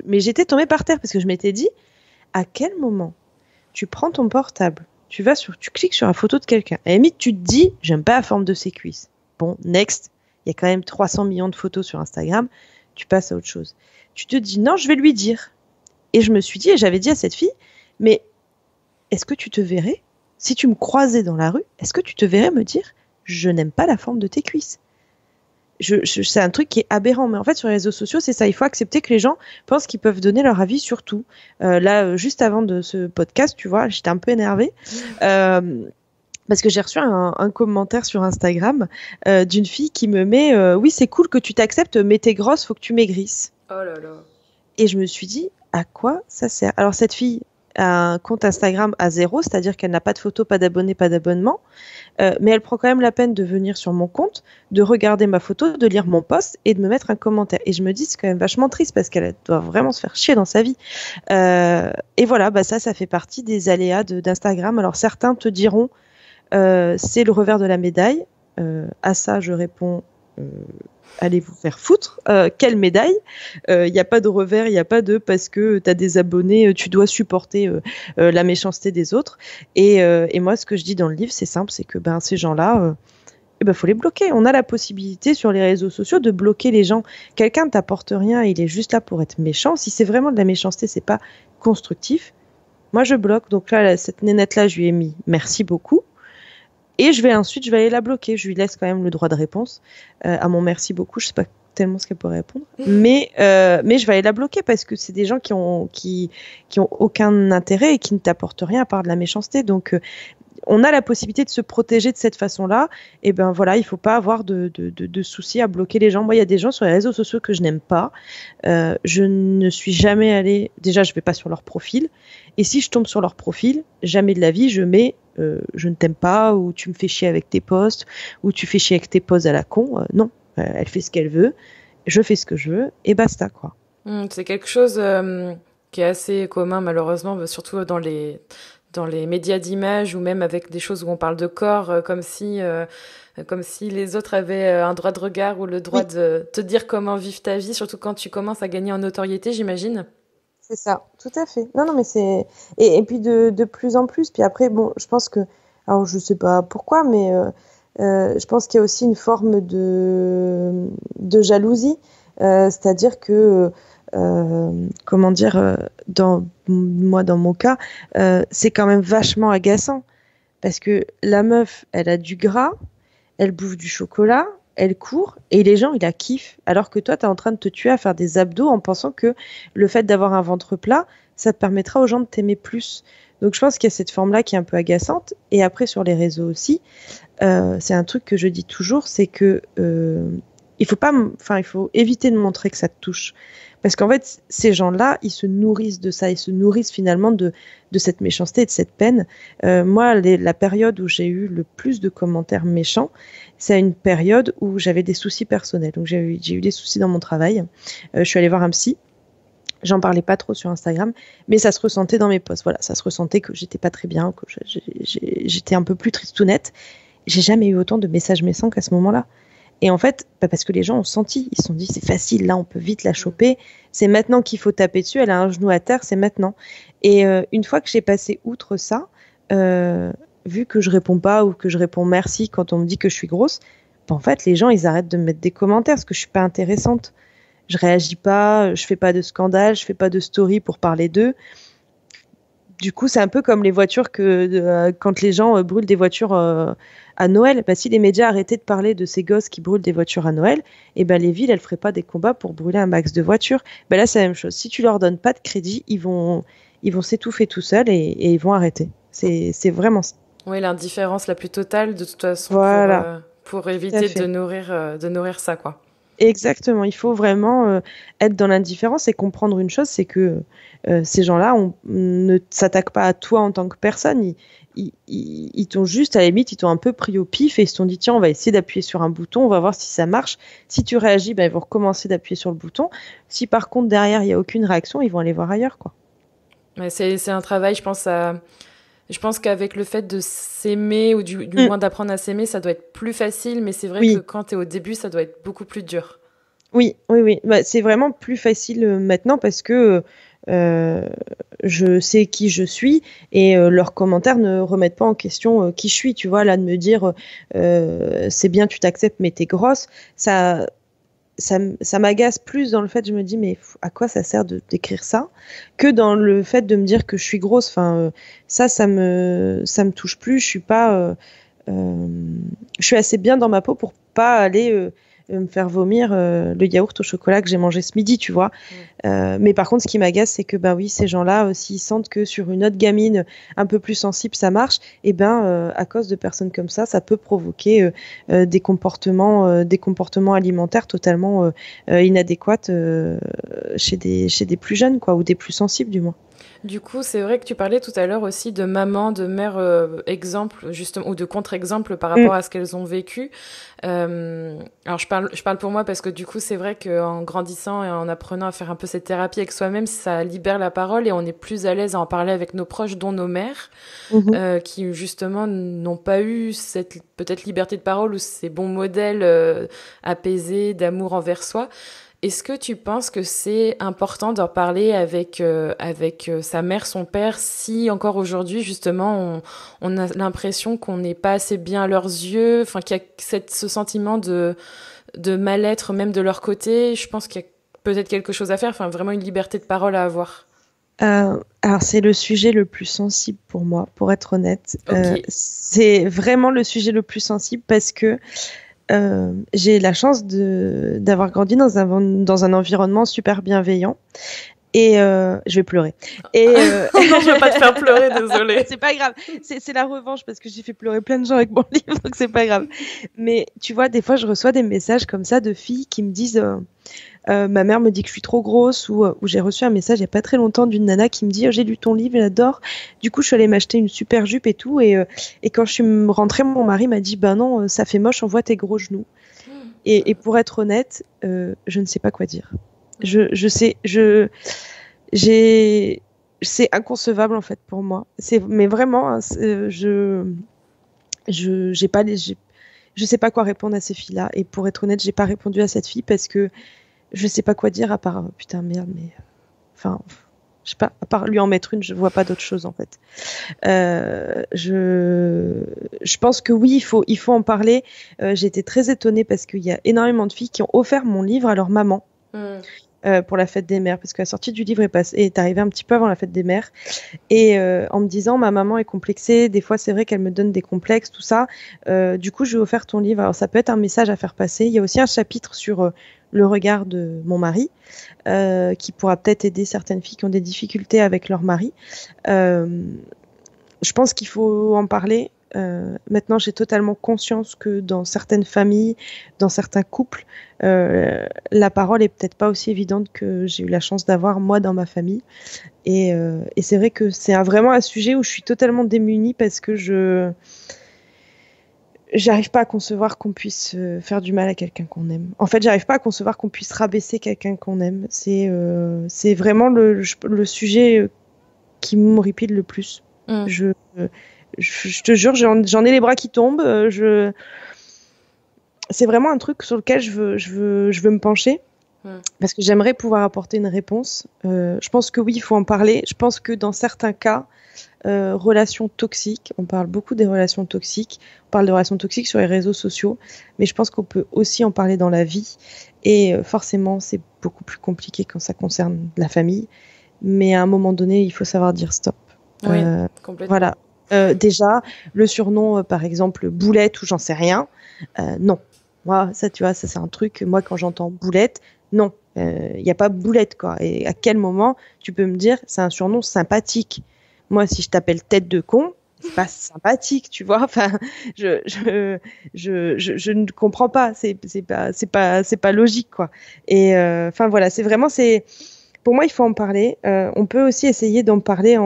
Mais j'étais tombée par terre parce que je m'étais dit, à quel moment tu prends ton portable, tu cliques sur la photo de quelqu'un, à la limite tu te dis, j'aime pas la forme de ses cuisses. Bon, next, il y a quand même 300 millions de photos sur Instagram, tu passes à autre chose. Tu te dis, non, je vais lui dire. Et je me suis dit, et j'avais dit à cette fille, mais est-ce que tu te verrais, si tu me croisais dans la rue, est-ce que tu te verrais me dire, je n'aime pas la forme de tes cuisses? C'est un truc qui est aberrant, mais en fait sur les réseaux sociaux c'est ça, il faut accepter que les gens pensent qu'ils peuvent donner leur avis sur tout. Juste avant de ce podcast, tu vois, j'étais un peu énervée parce que j'ai reçu un commentaire sur Instagram d'une fille qui me met oui c'est cool que tu t'acceptes mais t'es grosse, faut que tu maigrisses. Oh là là. Et je me suis dit à quoi ça sert? Alors cette fille a un compte Instagram à 0, c'est-à-dire qu'elle n'a pas de photo, pas d'abonnés, pas d'abonnement. Mais elle prend quand même la peine de venir sur mon compte, de regarder ma photo, de lire mon post et de me mettre un commentaire. Et je me dis, c'est quand même vachement triste parce qu'elle doit vraiment se faire chier dans sa vie. Et voilà, ça fait partie des aléas d'Instagram. Alors certains te diront, c'est le revers de la médaille. À ça, je réponds, allez vous faire foutre. Quelle médaille? Il n'y a pas de revers, il n'y a pas de parce que tu as des abonnés, tu dois supporter la méchanceté des autres. Et moi, ce que je dis dans le livre, c'est simple, c'est que ces gens-là, faut les bloquer. On a la possibilité sur les réseaux sociaux de bloquer les gens. Quelqu'un ne t'apporte rien, il est juste là pour être méchant. Si c'est vraiment de la méchanceté, c'est pas constructif. Moi, je bloque. Donc là, cette nénette-là, je lui ai mis merci beaucoup. Et je vais aller la bloquer. Je lui laisse quand même le droit de réponse à mon merci beaucoup. Je sais pas tellement ce qu'elle pourrait répondre, mais je vais aller la bloquer parce que c'est des gens qui ont aucun intérêt et qui ne t'apportent rien à part de la méchanceté. Donc on a la possibilité de se protéger de cette façon-là. Et voilà, il faut pas avoir de soucis à bloquer les gens. Moi, il y a des gens sur les réseaux sociaux que je n'aime pas. Je ne suis jamais allée. Déjà, je vais pas sur leur profil. Et si je tombe sur leur profil, jamais de la vie, je mets je ne t'aime pas, ou tu me fais chier avec tes posts, ou tu fais chier avec tes poses à la con. Non, elle fait ce qu'elle veut, je fais ce que je veux, et basta, quoi. C'est quelque chose qui est assez commun, malheureusement, surtout dans les médias d'image, ou même avec des choses où on parle de corps, comme si les autres avaient un droit de regard ou le droit de te dire comment vivre ta vie, surtout quand tu commences à gagner en notoriété, j'imagine. C'est ça, tout à fait. Non, mais c'est... Et puis de plus en plus, puis après, bon, je pense que... Alors, je sais pas pourquoi, mais je pense qu'il y a aussi une forme de jalousie. C'est-à-dire que, comment dire, dans mon cas, c'est quand même vachement agaçant. Parce que la meuf, elle a du gras, elle bouffe du chocolat, elle court et les gens, ils la kiffent. Alors que toi, tu es en train de te tuer à faire des abdos en pensant que le fait d'avoir un ventre plat, ça te permettra aux gens de t'aimer plus. Donc je pense qu'il y a cette forme-là qui est un peu agaçante. Et après, sur les réseaux aussi, c'est un truc que je dis toujours, c'est que il faut éviter de montrer que ça te touche. Parce qu'en fait, ces gens-là, ils se nourrissent de ça, ils se nourrissent finalement de cette méchanceté et de cette peine. Moi, la période où j'ai eu le plus de commentaires méchants, c'est une période où j'avais des soucis personnels. Donc j'ai eu des soucis dans mon travail. Je suis allée voir un psy. J'en parlais pas trop sur Instagram, mais ça se ressentait dans mes posts. Voilà, ça se ressentait que j'étais pas très bien, que j'étais un peu plus tristounette. J'ai jamais eu autant de messages méchants qu'à ce moment-là. Et en fait, parce que les gens ont senti, ils se sont dit c'est facile, là on peut vite la choper, c'est maintenant qu'il faut taper dessus, elle a un genou à terre, c'est maintenant. Et une fois que j'ai passé outre ça, vu que je réponds pas ou que je réponds merci quand on me dit que je suis grosse, en fait les gens ils arrêtent de me mettre des commentaires parce que je suis pas intéressante. Je réagis pas, je fais pas de scandale, je fais pas de story pour parler d'eux. Du coup, c'est un peu comme les voitures quand les gens brûlent des voitures à Noël. Si les médias arrêtaient de parler de ces gosses qui brûlent des voitures à Noël, les villes, elles feraient pas des combats pour brûler un max de voitures. Là, c'est la même chose. Si tu leur donnes pas de crédit, ils vont s'étouffer tout seuls et ils vont arrêter. C'est vraiment ça. Oui, l'indifférence la plus totale, de toute façon, voilà. Pour éviter de nourrir ça, quoi. Exactement, il faut vraiment être dans l'indifférence et comprendre une chose, c'est que ces gens-là ne s'attaquent pas à toi en tant que personne, ils t'ont juste, à la limite, ils t'ont un peu pris au pif et ils se sont dit tiens, on va essayer d'appuyer sur un bouton, on va voir si ça marche. Si tu réagis, ils vont recommencer d'appuyer sur le bouton. Si par contre derrière il n'y a aucune réaction, ils vont aller voir ailleurs, quoi. Ouais, c'est un travail, je pense qu'avec le fait de s'aimer, ou du moins d'apprendre à s'aimer, ça doit être plus facile, mais c'est vrai que Oui, quand t'es au début, ça doit être beaucoup plus dur. oui, oui, oui. Bah, c'est vraiment plus facile maintenant parce que euh, je sais qui je suis et leurs commentaires ne remettent pas en question qui je suis. Tu vois, là, de me dire c'est bien, tu t'acceptes, mais t'es grosse, ça m'agace plus dans le fait, je me dis, mais à quoi ça sert de d'écrire ça, que dans le fait de me dire que je suis grosse. Enfin, ça me touche plus. Euh, je suis assez bien dans ma peau pour pas aller me faire vomir le yaourt au chocolat que j'ai mangé ce midi, tu vois. Mm. Mais par contre, ce qui m'agace, c'est que bah oui, ces gens-là, s'ils sentent que sur une autre gamine un peu plus sensible, ça marche, et ben à cause de personnes comme ça peut provoquer des comportements alimentaires totalement inadéquats chez des plus jeunes, quoi, ou des plus sensibles, du moins. Du coup, c'est vrai que tu parlais tout à l'heure aussi de maman, de mère exemple, justement, ou de contre-exemple par Mm. rapport à ce qu'elles ont vécu. Alors, je parle pour moi parce que du coup, c'est vrai qu'en grandissant et en apprenant à faire un peu cette thérapie avec soi-même, ça libère la parole et on est plus à l'aise à en parler avec nos proches, dont nos mères, Mhm. qui justement n'ont pas eu cette peut-être liberté de parole ou ces bons modèles apaisés d'amour envers soi. Est-ce que tu penses que c'est important d'en parler avec sa mère, son père, si encore aujourd'hui, justement, on a l'impression qu'on n'est pas assez bien à leurs yeux, enfin, qu'il y a ce sentiment de mal-être même de leur côté? Je pense qu'il y a peut-être quelque chose à faire, enfin, vraiment une liberté de parole à avoir. Alors c'est le sujet le plus sensible pour moi, pour être honnête. Ok. C'est vraiment le sujet le plus sensible parce que j'ai la chance d'avoir grandi dans un environnement super bienveillant et je vais pleurer. Et Non, je veux pas te faire pleurer, désolée. c'est pas grave, c'est la revanche parce que j'ai fait pleurer plein de gens avec mon livre, donc c'est pas grave. Mais tu vois, des fois je reçois des messages comme ça de filles qui me disent ma mère me dit que je suis trop grosse, ou j'ai reçu un message il y a pas très longtemps d'une nana qui me dit j'ai lu ton livre, j'adore. Du coup, je suis allée m'acheter une super jupe et tout. Et quand je suis rentrée, mon mari m'a dit bah non, ça fait moche, on voit tes gros genoux. Et pour être honnête, je ne sais pas quoi dire. Je sais, j'ai, c'est inconcevable en fait pour moi. Mais vraiment, hein, j'ai pas je sais pas quoi répondre à ces filles-là. Et pour être honnête, j'ai pas répondu à cette fille parce que je sais pas quoi dire à part putain merde, mais enfin je sais pas, à part lui en mettre une, je vois pas d'autre chose en fait. Je pense que oui, il faut en parler. J'ai été très étonnée parce qu'il y a énormément de filles qui ont offert mon livre à leur maman. Mm. Pour la fête des mères, parce que la sortie du livre est arrivée un petit peu avant la fête des mères, et en me disant ma maman est complexée, des fois c'est vrai qu'elle me donne des complexes, tout ça, du coup je vais offrir ton livre. Alors ça peut être un message à faire passer. Il y a aussi un chapitre sur le regard de mon mari, qui pourra peut-être aider certaines filles qui ont des difficultés avec leur mari. Je pense qu'il faut en parler. Maintenant, j'ai totalement conscience que dans certaines familles, dans certains couples, la parole est peut-être pas aussi évidente que j'ai eu la chance d'avoir moi dans ma famille. Et c'est vrai que c'est vraiment un sujet où je suis totalement démunie parce que j'arrive pas à concevoir qu'on puisse faire du mal à quelqu'un qu'on aime. En fait, j'arrive pas à concevoir qu'on puisse rabaisser quelqu'un qu'on aime. C'est vraiment le sujet qui m'horripile le plus. Mm. Je, je te jure, j'en ai les bras qui tombent. C'est vraiment un truc sur lequel je veux me pencher Mm. parce que j'aimerais pouvoir apporter une réponse. Je pense que oui, il faut en parler. Je pense que dans certains cas, relations toxiques, on parle beaucoup des relations toxiques, on parle de relations toxiques sur les réseaux sociaux, mais je pense qu'on peut aussi en parler dans la vie. Et forcément, c'est beaucoup plus compliqué quand ça concerne la famille. Mais à un moment donné, il faut savoir dire stop. Oui, complètement. Voilà. Déjà, le surnom, par exemple, Boulette ou j'en sais rien, non. Moi, ça, tu vois, ça c'est un truc, moi quand j'entends Boulette, non. Il n'y a pas Boulette, quoi. Et à quel moment tu peux me dire, c'est un surnom sympathique? Moi, si je t'appelle tête de con, c'est pas sympathique, tu vois. Enfin, je ne comprends pas. C'est pas logique, quoi. Et enfin voilà, c'est vraiment, pour moi, il faut en parler. On peut aussi essayer d'en parler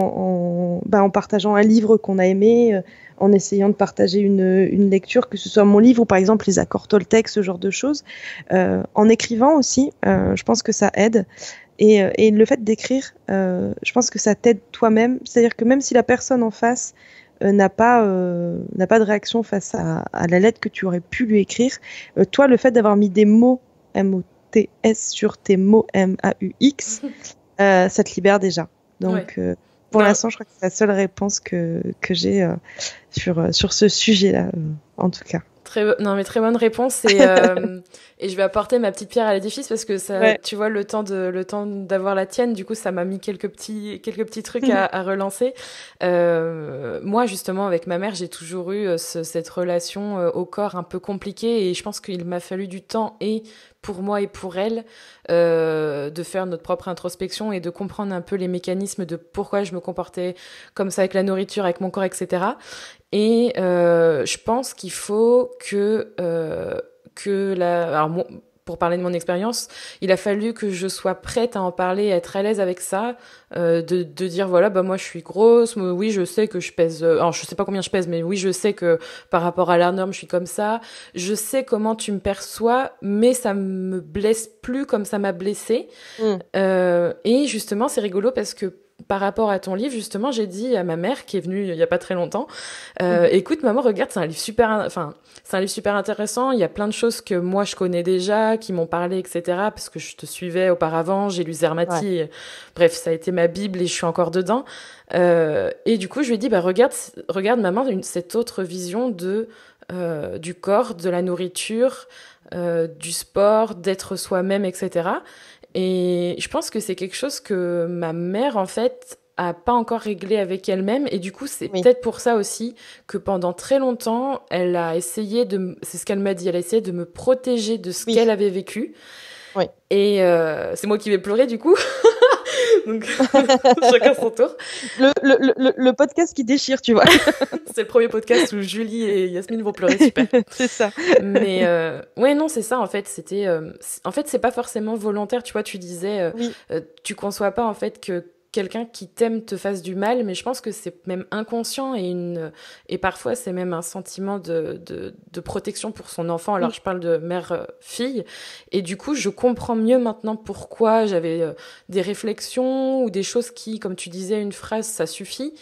en partageant un livre qu'on a aimé, en essayant de partager une lecture, que ce soit mon livre ou par exemple les accords Toltec, ce genre de choses. En écrivant aussi, je pense que ça aide. Et le fait d'écrire, je pense que ça t'aide toi-même. C'est-à-dire que même si la personne en face n'a pas de réaction face à la lettre que tu aurais pu lui écrire, toi, le fait d'avoir mis des mots M-O-T-S sur tes mots M-A-U-X, ça te libère déjà. Donc, pour l'instant, je crois que c'est la seule réponse que j'ai sur ce sujet-là, en tout cas. Non, mais très bonne réponse et je vais apporter ma petite pierre à l'édifice parce que ça, tu vois, le temps d'avoir la tienne, du coup, ça m'a mis quelques petits trucs à relancer. Moi, justement, avec ma mère, j'ai toujours eu cette relation au corps un peu compliquée et je pense qu'il m'a fallu du temps et pour moi et pour elle, de faire notre propre introspection et de comprendre un peu les mécanismes de pourquoi je me comportais comme ça avec la nourriture, avec mon corps, etc. Et je pense qu'il faut que alors pour parler de mon expérience, il a fallu que je sois prête à en parler, à être à l'aise avec ça, de dire voilà, bah moi je suis grosse, oui je sais que je pèse, alors je sais pas combien je pèse, mais oui je sais que par rapport à la norme je suis comme ça, je sais comment tu me perçois, mais ça me blesse plus comme ça m'a blessée. Et justement c'est rigolo parce que par rapport à ton livre, justement, j'ai dit à ma mère, qui est venue il y a pas très longtemps, écoute, maman, regarde, c'est un livre super intéressant. Il y a plein de choses que moi je connais déjà, qui m'ont parlé, etc. Parce que je te suivais auparavant, j'ai lu Zermati. Ouais. Bref, ça a été ma bible et je suis encore dedans. Et du coup, je lui ai dit, bah regarde, maman, cette autre vision du corps, de la nourriture, du sport, d'être soi-même, etc. Et je pense que c'est quelque chose que ma mère, en fait, a pas encore réglé avec elle-même. Et du coup, c'est peut-être pour ça aussi que pendant très longtemps, elle a essayé c'est ce qu'elle m'a dit, elle a essayé de me protéger de ce qu'elle avait vécu. Oui. Et c'est moi qui vais pleurer, du coup. Donc, chacun son tour. Le podcast qui déchire, tu vois. C'est le premier podcast où Julie et Yasmine vont pleurer, super. C'est ça. Mais ouais, non, c'est ça, en fait. En fait, c'est pas forcément volontaire, tu vois, tu disais, tu conçois pas, en fait, que quelqu'un qui t'aime te fasse du mal, mais je pense que c'est même inconscient et parfois c'est même un sentiment de protection pour son enfant. Alors je parle de mère-fille et du coup je comprends mieux maintenant pourquoi j'avais des réflexions ou des choses qui, comme tu disais, une phrase ça suffit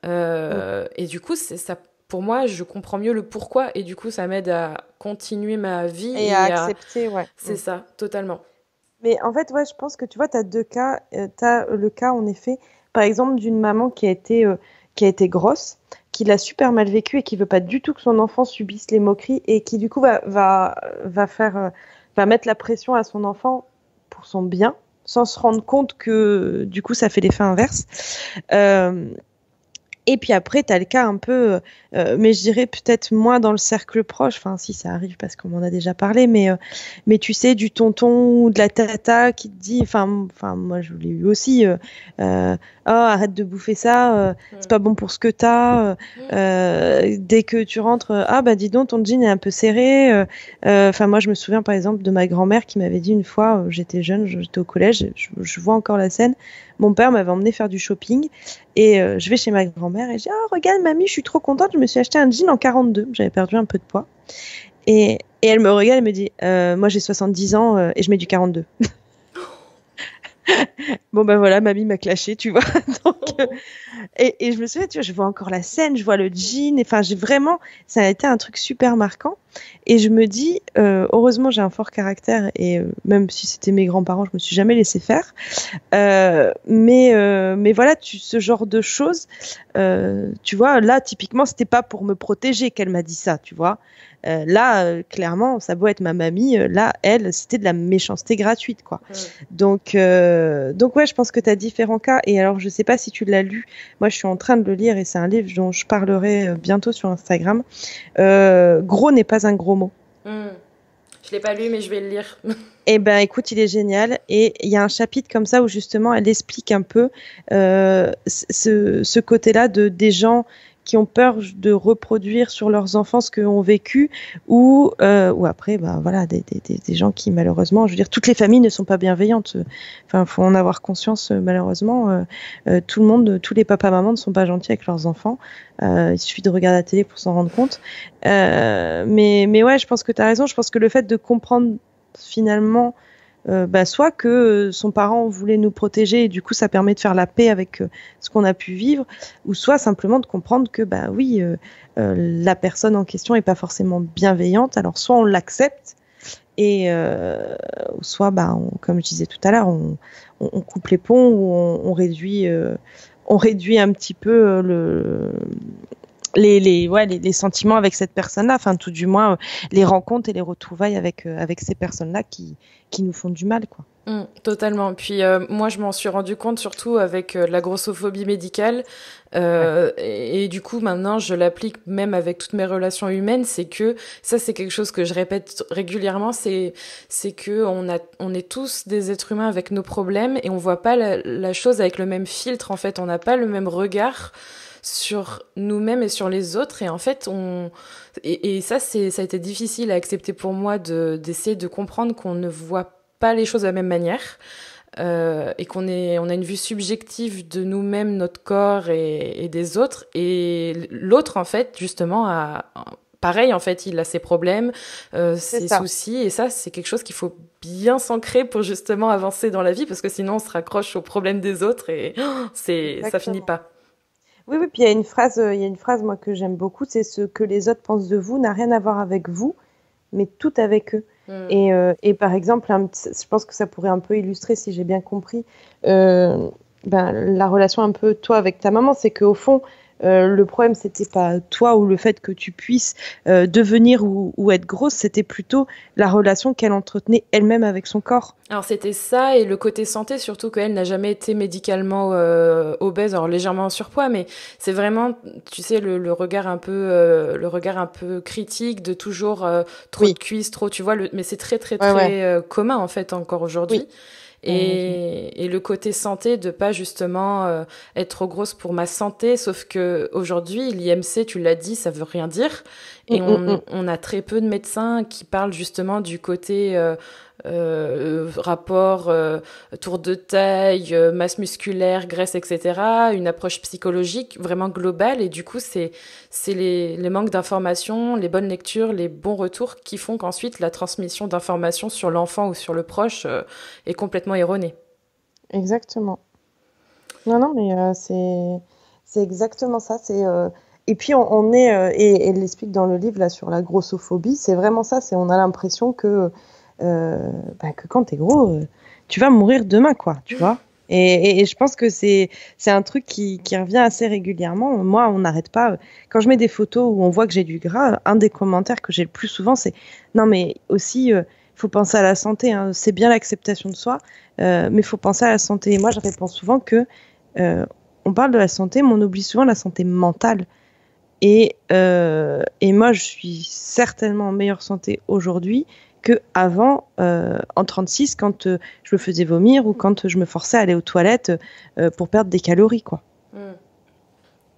et du coup c'est ça. Pour moi, je comprends mieux le pourquoi et du coup ça m'aide à continuer ma vie et à accepter, c'est ça, totalement. Mais en fait, je pense que tu vois, tu as deux cas. Tu as le cas, en effet, par exemple, d'une maman qui a été grosse, qui l'a super mal vécu et qui veut pas du tout que son enfant subisse les moqueries et qui, du coup, va mettre la pression à son enfant pour son bien, sans se rendre compte que, du coup, ça fait l'effet inverse. Et puis après, tu as le cas un peu, mais je dirais peut-être moins dans le cercle proche, enfin si ça arrive parce qu'on m'en a déjà parlé, mais tu sais, du tonton ou de la tata qui te dit, enfin moi je l'ai eu aussi, oh arrête de bouffer ça, c'est pas bon pour ce que t'as, dès que tu rentres, ah bah dis donc ton jean est un peu serré, enfin moi je me souviens par exemple de ma grand-mère qui m'avait dit une fois, j'étais jeune, j'étais au collège, je vois encore la scène, mon père m'avait emmené faire du shopping et je vais chez ma grand-mère et je dis « Oh, regarde mamie, je suis trop contente, je me suis acheté un jean en 42. » J'avais perdu un peu de poids. Et elle me regarde et me dit « Moi, j'ai 70 ans et je mets du 42. » Bon, ben voilà, mamie m'a clashé, tu vois. Donc, et je me souviens, tu vois, je vois encore la scène, je vois le jean. Enfin, ça a été un truc super marquant. Et je me dis, heureusement, j'ai un fort caractère et même si c'était mes grands-parents, je me suis jamais laissé faire. Mais voilà, ce genre de choses, tu vois, là, typiquement, c'était pas pour me protéger qu'elle m'a dit ça, tu vois. Là, clairement, ça doit être ma mamie. Là, elle, c'était de la méchanceté gratuite, quoi. Donc ouais, je pense que tu as différents cas. Et alors, je sais pas si tu l'as lu. Moi, je suis en train de le lire et c'est un livre dont je parlerai bientôt sur Instagram. Gros n'est pas un gros mot. Je l'ai pas lu, mais je vais le lire. Eh ben, écoute, il est génial. Et il y a un chapitre comme ça où justement, elle explique un peu ce côté-là des gens qui ont peur de reproduire sur leurs enfants ce qu'ont vécu, ou après, voilà, des gens qui malheureusement, je veux dire, toutes les familles ne sont pas bienveillantes. Enfin, faut en avoir conscience. Malheureusement, tout le monde, tous les papas mamans ne sont pas gentils avec leurs enfants. Il suffit de regarder la télé pour s'en rendre compte. Mais ouais, je pense que tu as raison. Je pense que le fait de comprendre finalement, soit que son parent voulait nous protéger et du coup ça permet de faire la paix avec ce qu'on a pu vivre, ou soit simplement de comprendre que oui, la personne en question est pas forcément bienveillante. Alors soit on l'accepte et soit comme je disais tout à l'heure, on coupe les ponts, ou on réduit un petit peu les sentiments avec cette personne-là, enfin tout du moins les rencontres et les retrouvailles avec ces personnes-là qui nous font du mal, quoi. Totalement. Puis moi, je m'en suis rendu compte surtout avec la grossophobie médicale. Et du coup, maintenant, je l'applique même avec toutes mes relations humaines. C'est que ça, c'est quelque chose que je répète régulièrement. C'est que on est tous des êtres humains avec nos problèmes et on voit pas la chose avec le même filtre. En fait, on n'a pas le même regard sur nous-mêmes et sur les autres, et en fait et ça ça a été difficile à accepter pour moi, d'essayer de comprendre qu'on ne voit pas les choses de la même manière, et on a une vue subjective de nous-mêmes, notre corps et des autres, et l'autre en fait justement pareil, en fait, il a ses problèmes, ses soucis, et ça, c'est quelque chose qu'il faut bien s'ancrer pour justement avancer dans la vie, parce que sinon on se raccroche aux problèmes des autres et ça finit pas. Oui, puis il y a une phrase moi que j'aime beaucoup, c'est ce que les autres pensent de vous n'a rien à voir avec vous, mais tout avec eux. Et par exemple, je pense que ça pourrait un peu illustrer, si j'ai bien compris, la relation un peu toi avec ta maman, c'est qu'au fond, le problème c'était pas toi ou le fait que tu puisses devenir ou être grosse, c'était plutôt la relation qu'elle entretenait elle-même avec son corps. Alors c'était ça, et le côté santé, surtout qu'elle n'a jamais été médicalement obèse, alors légèrement en surpoids, mais c'est vraiment, tu sais, le regard un peu critique de toujours trop de cuisses, trop, tu vois, mais c'est très commun en fait encore aujourd'hui. Oui. Et le côté santé, de pas justement être trop grosse pour ma santé, sauf que aujourd'hui l'IMC, tu l'as dit, ça veut rien dire, et on a très peu de médecins qui parlent justement du côté rapport tour de taille, masse musculaire, graisse, etc., une approche psychologique vraiment globale, et du coup c'est les manques d'informations, les bonnes lectures, les bons retours qui font qu'ensuite la transmission d'informations sur l'enfant ou sur le proche est complètement erronée. Exactement. Non, mais c'est exactement ça. Et puis on est, et elle l'explique dans le livre là sur la grossophobie, c'est vraiment ça. On a l'impression que quand t'es gros, tu vas mourir demain, quoi, tu vois. Et je pense que c'est un truc qui revient assez régulièrement. Moi, on n'arrête pas. Quand je mets des photos où on voit que j'ai du gras, un des commentaires que j'ai le plus souvent, c'est non, mais aussi, il faut penser à la santé. Hein. C'est bien l'acceptation de soi, mais il faut penser à la santé. Et moi, je réponds souvent que on parle de la santé, mais on oublie souvent la santé mentale. Et moi, je suis certainement en meilleure santé aujourd'hui qu'avant, en 36, quand je me faisais vomir ou quand je me forçais à aller aux toilettes pour perdre des calories, quoi.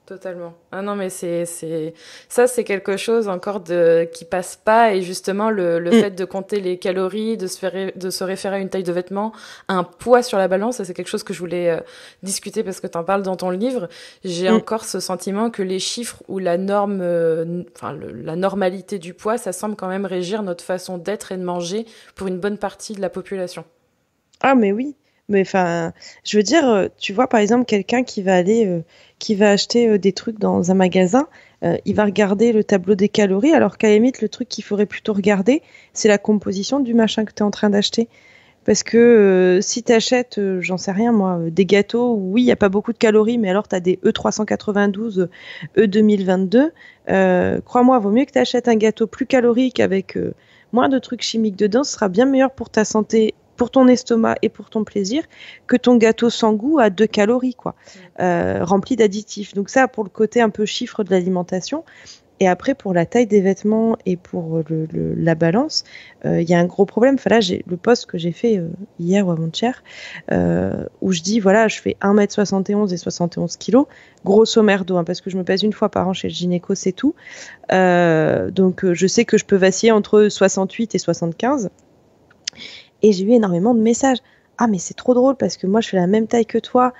Totalement. Ah non, mais ça, c'est quelque chose encore qui passe pas, et justement le fait de compter les calories, de se référer à une taille de vêtement, à un poids sur la balance, ça c'est quelque chose que je voulais discuter parce que t'en parles dans ton livre. J'ai encore ce sentiment que les chiffres ou la norme, la normalité du poids, ça semble quand même régir notre façon d'être et de manger pour une bonne partie de la population. Ah mais oui. Mais enfin, je veux dire, tu vois, par exemple, quelqu'un qui va acheter des trucs dans un magasin, il va regarder le tableau des calories, alors qu'à la limite, le truc qu'il faudrait plutôt regarder, c'est la composition du machin que tu es en train d'acheter. Parce que si tu achètes, j'en sais rien moi, des gâteaux, oui, il n'y a pas beaucoup de calories, mais alors tu as des E392, E2022, crois-moi, vaut mieux que tu achètes un gâteau plus calorique avec moins de trucs chimiques dedans, ce sera bien meilleur pour ta santé, pour ton estomac et pour ton plaisir, que ton gâteau sans goût à 2 calories, quoi, rempli d'additifs. Donc ça, pour le côté un peu chiffre de l'alimentation. Et après, pour la taille des vêtements et pour la balance, il y a un gros problème. Enfin là, j'ai le post que j'ai fait hier ou avant-hier, où je dis, voilà, je fais 1m71 et 71 kilos, grosso merdo, hein, parce que je me pèse une fois par an chez le gynéco, c'est tout. Donc, je sais que je peux vaciller entre 68 et 75. Et j'ai eu énormément de messages. Ah, mais c'est trop drôle parce que moi, je fais la même taille que toi.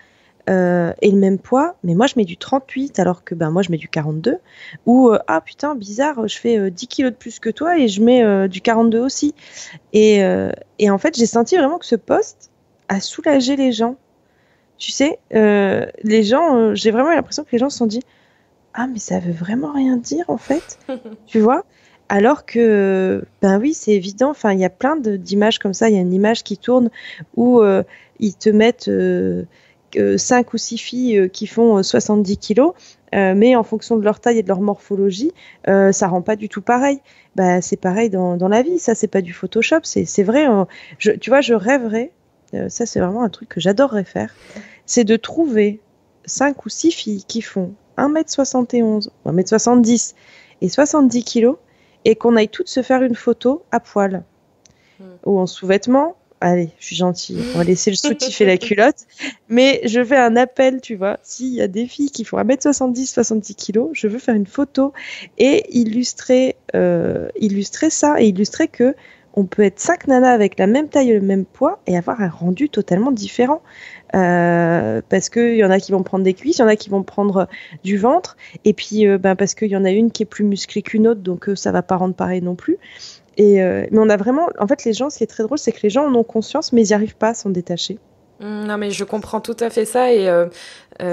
Et le même poids, mais moi je mets du 38 alors que moi je mets du 42, ou ah putain bizarre, je fais 10 kilos de plus que toi et je mets du 42 aussi. Et en fait j'ai senti vraiment que ce post a soulagé les gens. Tu sais, les gens, j'ai vraiment eu l'impression que les gens se sont dit ah mais ça veut vraiment rien dire en fait, tu vois. Alors que, ben oui, c'est évident. Enfin, il y a plein d'images comme ça. Il y a une image qui tourne où ils te mettent 5 ou 6 filles qui font 70 kilos, mais en fonction de leur taille et de leur morphologie, ça rend pas du tout pareil. Bah, c'est pareil dans la vie. Ça, c'est pas du Photoshop. C'est vrai. Tu vois, je rêverais. Ça, c'est vraiment un truc que j'adorerais faire. C'est de trouver 5 ou 6 filles qui font 1m71, 1m70 et 70 kilos et qu'on aille toutes se faire une photo à poil ou en sous-vêtements. Allez, je suis gentille, on va laisser le soutif et la culotte, mais je fais un appel, tu vois, s'il y a des filles qui font 1m70, 70 kilos, je veux faire une photo et illustrer ça, et illustrer que on peut être 5 nanas avec la même taille et le même poids et avoir un rendu totalement différent. Parce qu'il y en a qui vont prendre des cuisses, il y en a qui vont prendre du ventre, et puis parce qu'il y en a une qui est plus musclée qu'une autre, donc ça va pas rendre pareil non plus. Mais on a vraiment, en fait, les gens, ce qui est très drôle, c'est que les gens en ont conscience, mais ils n'y arrivent pas à s'en détacher. Non, mais je comprends tout à fait ça et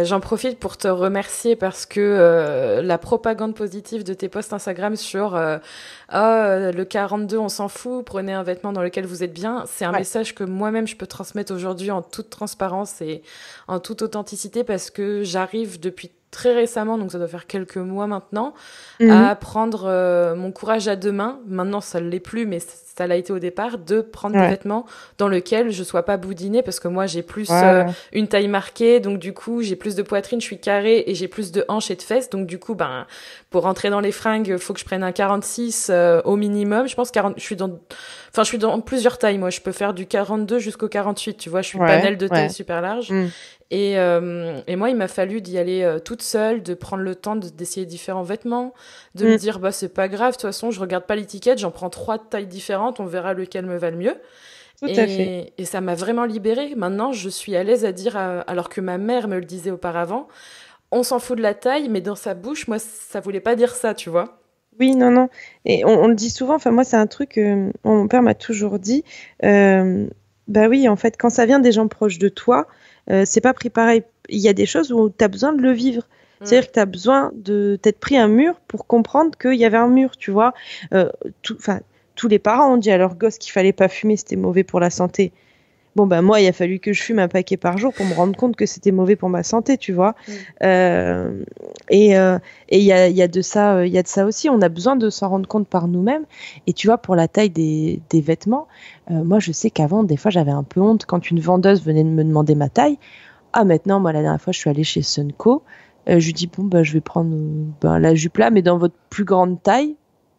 j'en profite pour te remercier parce que la propagande positive de tes posts Instagram sur le 42, on s'en fout, prenez un vêtement dans lequel vous êtes bien, c'est un message que moi-même je peux transmettre aujourd'hui en toute transparence et en toute authenticité parce que j'arrive depuis très récemment, donc ça doit faire quelques mois maintenant, à prendre mon courage à deux mains. Maintenant, ça ne l'est plus, mais ça l'a été au départ, de prendre des vêtements dans lesquels je ne sois pas boudinée, parce que moi, j'ai plus une taille marquée, donc du coup, j'ai plus de poitrine, je suis carrée, et j'ai plus de hanches et de fesses, donc du coup, pour rentrer dans les fringues, il faut que je prenne un 46 au minimum. Je pense 40, je suis dans plusieurs tailles, moi. Je peux faire du 42 jusqu'au 48, tu vois, je suis panel de taille super large. Et moi, il m'a fallu d'y aller toute seule, de prendre le temps d'essayer différents vêtements, de me dire, c'est pas grave, de toute façon, je regarde pas l'étiquette, j'en prends 3 tailles différentes, on verra lequel me va le mieux. Tout à fait. Et ça m'a vraiment libérée. Maintenant, je suis à l'aise à dire, alors que ma mère me le disait auparavant, on s'en fout de la taille, mais dans sa bouche, moi, ça voulait pas dire ça, tu vois. Oui, non. Et on le dit souvent, enfin, moi, c'est un truc que mon père m'a toujours dit. Oui, en fait, quand ça vient des gens proches de toi, c'est pas pris pareil. Il y a des choses où tu as besoin de le vivre. C'est-à-dire que tu as besoin de t'être pris un mur pour comprendre qu'il y avait un mur, tu vois. Tous les parents ont dit à leurs gosses qu'il fallait pas fumer, c'était mauvais pour la santé. Bon, moi, il a fallu que je fume un paquet par jour pour me rendre compte que c'était mauvais pour ma santé, tu vois. Et il y a de ça aussi. On a besoin de s'en rendre compte par nous-mêmes. Et tu vois, pour la taille des vêtements, moi, je sais qu'avant, des fois, j'avais un peu honte quand une vendeuse venait de me demander ma taille. Ah, maintenant, moi, la dernière fois, je suis allée chez Sunco. Je lui dis, je vais prendre la jupe là, mais dans votre plus grande taille.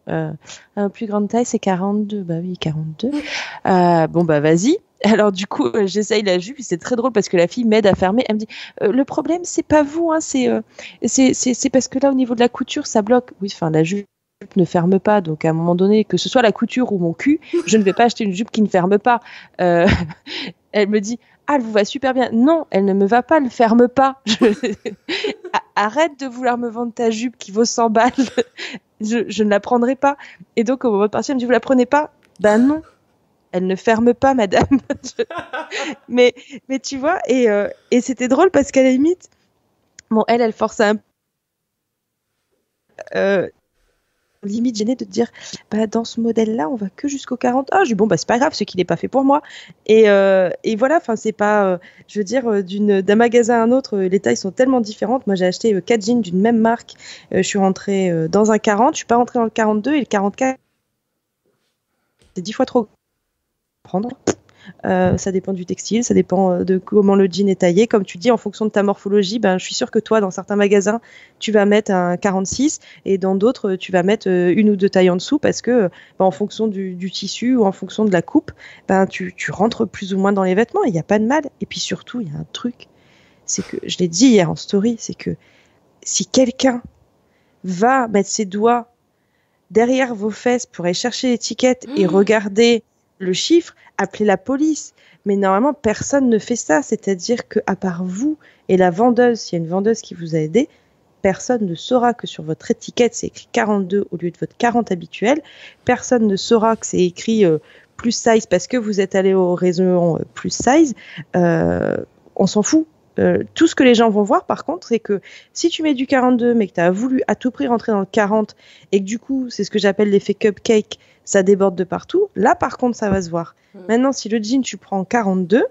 La plus grande taille, c'est 42. Bah oui, 42. Vas-y. Alors du coup, j'essaye la jupe, c'est très drôle parce que la fille m'aide à fermer. Elle me dit le problème, c'est pas vous, hein, c'est parce que là, au niveau de la couture, ça bloque. Oui, enfin, la jupe ne ferme pas, donc à un moment donné, que ce soit la couture ou mon cul, je ne vais pas acheter une jupe qui ne ferme pas. Elle me dit elle vous va super bien. Non, elle ne me va pas, elle ne ferme pas. Arrête de vouloir me vendre ta jupe qui vaut 100 balles. Je ne la prendrai pas. Et donc, au moment de partir, elle me dit vous la prenez pas? Ben non. Elle ne ferme pas, madame. mais tu vois, et c'était drôle parce qu'à la limite, elle force un limite gênée de te dire dans ce modèle-là, on va que jusqu'au 40. Ah, je dis c'est pas grave, ce qui n'est pas fait pour moi. Et voilà, enfin, c'est pas, je veux dire, d'un magasin à un autre, les tailles sont tellement différentes. Moi, j'ai acheté 4 jeans d'une même marque. Je suis rentrée dans un 40, je suis pas rentrée dans le 42 et le 44, c'est 10 fois trop prendre. Ça dépend du textile, ça dépend de comment le jean est taillé. Comme tu dis, en fonction de ta morphologie, ben, je suis sûre que toi, dans certains magasins, tu vas mettre un 46 et dans d'autres, tu vas mettre une ou deux tailles en dessous parce que ben, en fonction du tissu ou en fonction de la coupe, ben, tu rentres plus ou moins dans les vêtements. Il n'y a pas de mal. Et puis surtout, il y a un truc, c'est que, je l'ai dit hier en story, c'est que si quelqu'un va mettre ses doigts derrière vos fesses pour aller chercher l'étiquette et regarder le chiffre, appelez la police. Mais normalement, personne ne fait ça. C'est-à-dire qu'à part vous et la vendeuse, s'il y a une vendeuse qui vous a aidé, personne ne saura que sur votre étiquette, c'est écrit 42 au lieu de votre 40 habituel. Personne ne saura que c'est écrit plus size parce que vous êtes allé au rayon plus size. On s'en fout. Tout ce que les gens vont voir, par contre, c'est que si tu mets du 42, mais que tu as voulu à tout prix rentrer dans le 40, et que du coup, c'est ce que j'appelle l'effet cupcake, ça déborde de partout, là, par contre, ça va se voir. Maintenant, si le jean, tu prends 42,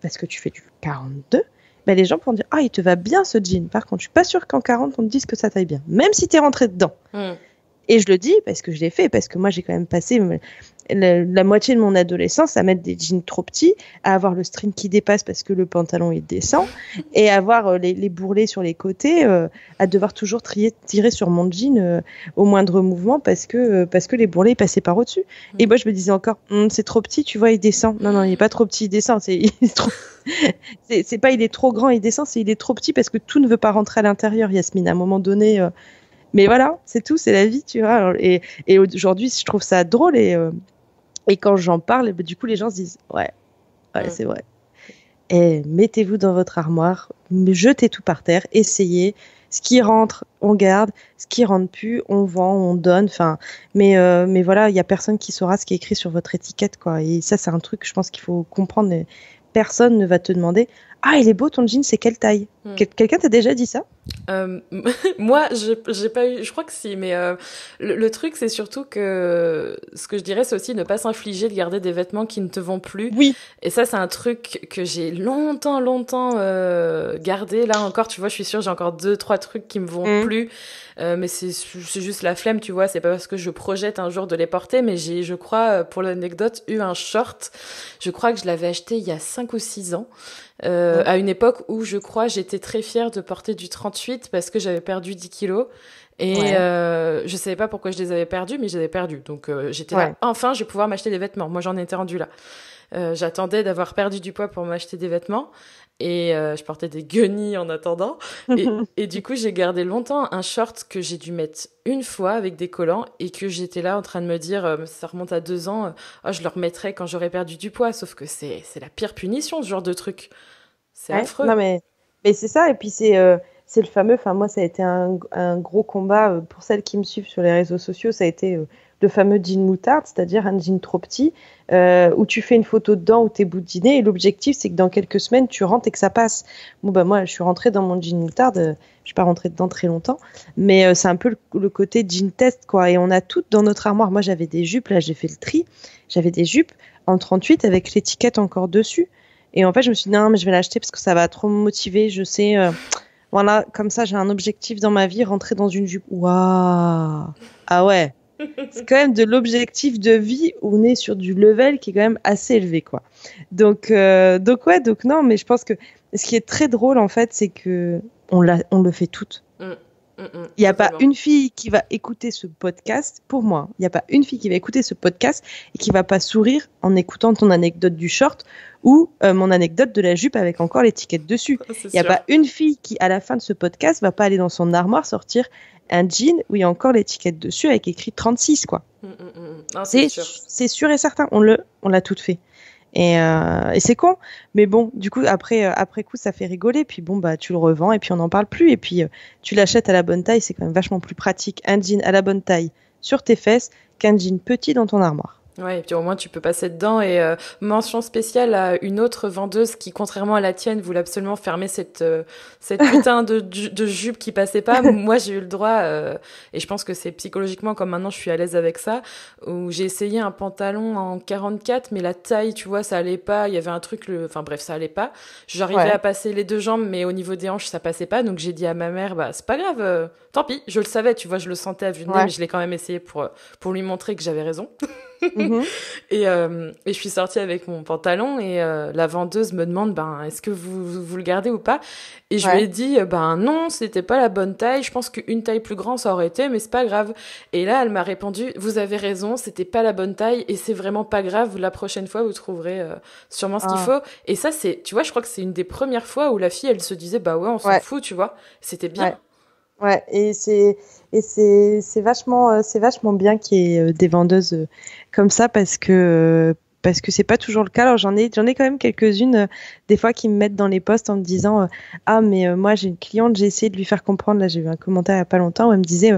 parce que tu fais du 42, ben, les gens vont dire « Ah, il te va bien ce jean ». Par contre, je suis pas sûre qu'en 40, on te dise que ça taille bien, même si tu es rentré dedans. Et je le dis parce que je l'ai fait, parce que moi, j'ai quand même passé la moitié de mon adolescence à mettre des jeans trop petits, à avoir le string qui dépasse parce que le pantalon il descend, et à avoir les bourrelets sur les côtés, à devoir toujours tirer sur mon jean au moindre mouvement parce que les bourrelets passaient par au-dessus. Et moi je me disais encore, c'est trop petit, tu vois, il descend. Non, il est pas trop petit, il descend. Il est trop... c'est pas il est trop grand, il descend, c'est il est trop petit parce que tout ne veut pas rentrer à l'intérieur, Yasmine. À un moment donné, mais voilà, c'est tout, c'est la vie, tu vois. Et aujourd'hui, je trouve ça drôle et quand j'en parle, du coup, les gens se disent ouais, c'est vrai. Et mettez-vous dans votre armoire, jetez tout par terre, essayez. Ce qui rentre, on garde. Ce qui rentre plus, on vend, on donne. Enfin, mais voilà, il y a personne qui saura ce qui est écrit sur votre étiquette, quoi. Et ça, c'est un truc, je pense qu'il faut comprendre. Personne ne va te demander ah, il est beau ton jean, c'est quelle taille? Quelqu'un t'a déjà dit ça? Moi, j'ai pas eu. Je crois que si, mais le truc, c'est surtout que ce que je dirais, c'est aussi ne pas s'infliger de garder des vêtements qui ne te vont plus. Oui. Et ça, c'est un truc que j'ai longtemps gardé. Là encore, tu vois, je suis sûre, j'ai encore 2-3 trucs qui me vont plus. Mais c'est juste la flemme, tu vois. C'est pas parce que je projette un jour de les porter, mais j'ai, je crois, pour l'anecdote, eu un short. Je crois que je l'avais acheté il y a 5 ou 6 ans. À une époque où je crois j'étais très fière de porter du 38 parce que j'avais perdu 10 kilos et je savais pas pourquoi je les avais perdus, mais je les avais perdus, donc j'étais là, enfin je vais pouvoir m'acheter des vêtements. Moi j'en étais rendue là, j'attendais d'avoir perdu du poids pour m'acheter des vêtements et je portais des guenilles en attendant et du coup j'ai gardé longtemps un short que j'ai dû mettre une fois avec des collants et que j'étais là en train de me dire, ça remonte à 2 ans, je le remettrai quand j'aurai perdu du poids, sauf que c'est la pire punition ce genre de truc. C'est affreux. Non, mais c'est ça. Et puis, c'est le fameux. Enfin, moi, ça a été un gros combat pour celles qui me suivent sur les réseaux sociaux. Ça a été le fameux jean moutarde, c'est-à-dire un jean trop petit où tu fais une photo dedans où t'es boutiné. Et l'objectif, c'est que dans quelques semaines, tu rentres et que ça passe. Bon, bah, moi, je suis rentrée dans mon jean moutarde. Je suis pas rentrée dedans très longtemps. Mais c'est un peu le côté jean test, quoi. Et on a toutes dans notre armoire. Moi, j'avais des jupes. Là, j'ai fait le tri. J'avais des jupes en 38 avec l'étiquette encore dessus. Et en fait, je me suis dit, non, mais je vais l'acheter parce que ça va trop me motiver. Je sais, voilà, comme ça, j'ai un objectif dans ma vie, rentrer dans une jupe. Waouh! Ah ouais! C'est quand même de l'objectif de vie où on est sur du level qui est quand même assez élevé, quoi. Donc non, mais je pense que ce qui est très drôle, en fait, c'est que on le fait toutes. Il n'y a pas une fille qui va écouter ce podcast, pour moi, il n'y a pas une fille qui va écouter ce podcast et qui va pas sourire en écoutant ton anecdote du short ou mon anecdote de la jupe avec encore l'étiquette dessus. Il n'y a pas une fille qui, à la fin de ce podcast, va pas aller dans son armoire sortir un jean où il y a encore l'étiquette dessus avec écrit 36, quoi. Non, c'est sûr et certain, on l'a toutes fait. Et c'est con, mais bon, du coup après coup ça fait rigoler, puis bon bah tu le revends et puis on n'en parle plus et puis tu l'achètes à la bonne taille, c'est quand même vachement plus pratique un jean à la bonne taille sur tes fesses qu'un jean petit dans ton armoire. Ouais, et puis au moins tu peux passer dedans et mention spéciale à une autre vendeuse qui, contrairement à la tienne, voulait absolument fermer cette putain de jupe qui passait pas. Moi j'ai eu le droit et je pense que c'est psychologiquement comme maintenant je suis à l'aise avec ça, où j'ai essayé un pantalon en 44 mais la taille, tu vois, ça allait pas, il y avait un truc, enfin bref, ça allait pas. J'arrivais à passer les 2 jambes mais au niveau des hanches ça passait pas, donc j'ai dit à ma mère bah c'est pas grave, tant pis, je le savais, tu vois, je le sentais à vue de nez mais je l'ai quand même essayé pour lui montrer que j'avais raison. Et je suis sortie avec mon pantalon et la vendeuse me demande est-ce que vous le gardez ou pas, et je lui ai dit non, c'était pas la bonne taille, je pense qu'une taille plus grande ça aurait été, mais c'est pas grave. Et là elle m'a répondu, vous avez raison, c'était pas la bonne taille et c'est vraiment pas grave, la prochaine fois vous trouverez sûrement ce qu'il faut. Et ça, c'est, tu vois, je crois que c'est une des premières fois où la fille elle se disait on s'en fout, tu vois, c'était bien. Ouais, et c'est vachement bien qu'il y ait des vendeuses comme ça parce que c'est pas toujours le cas. Alors j'en ai quand même quelques-unes des fois qui me mettent dans les posts en me disant mais moi j'ai une cliente, j'ai essayé de lui faire comprendre, là j'ai eu un commentaire il y a pas longtemps où elle me disait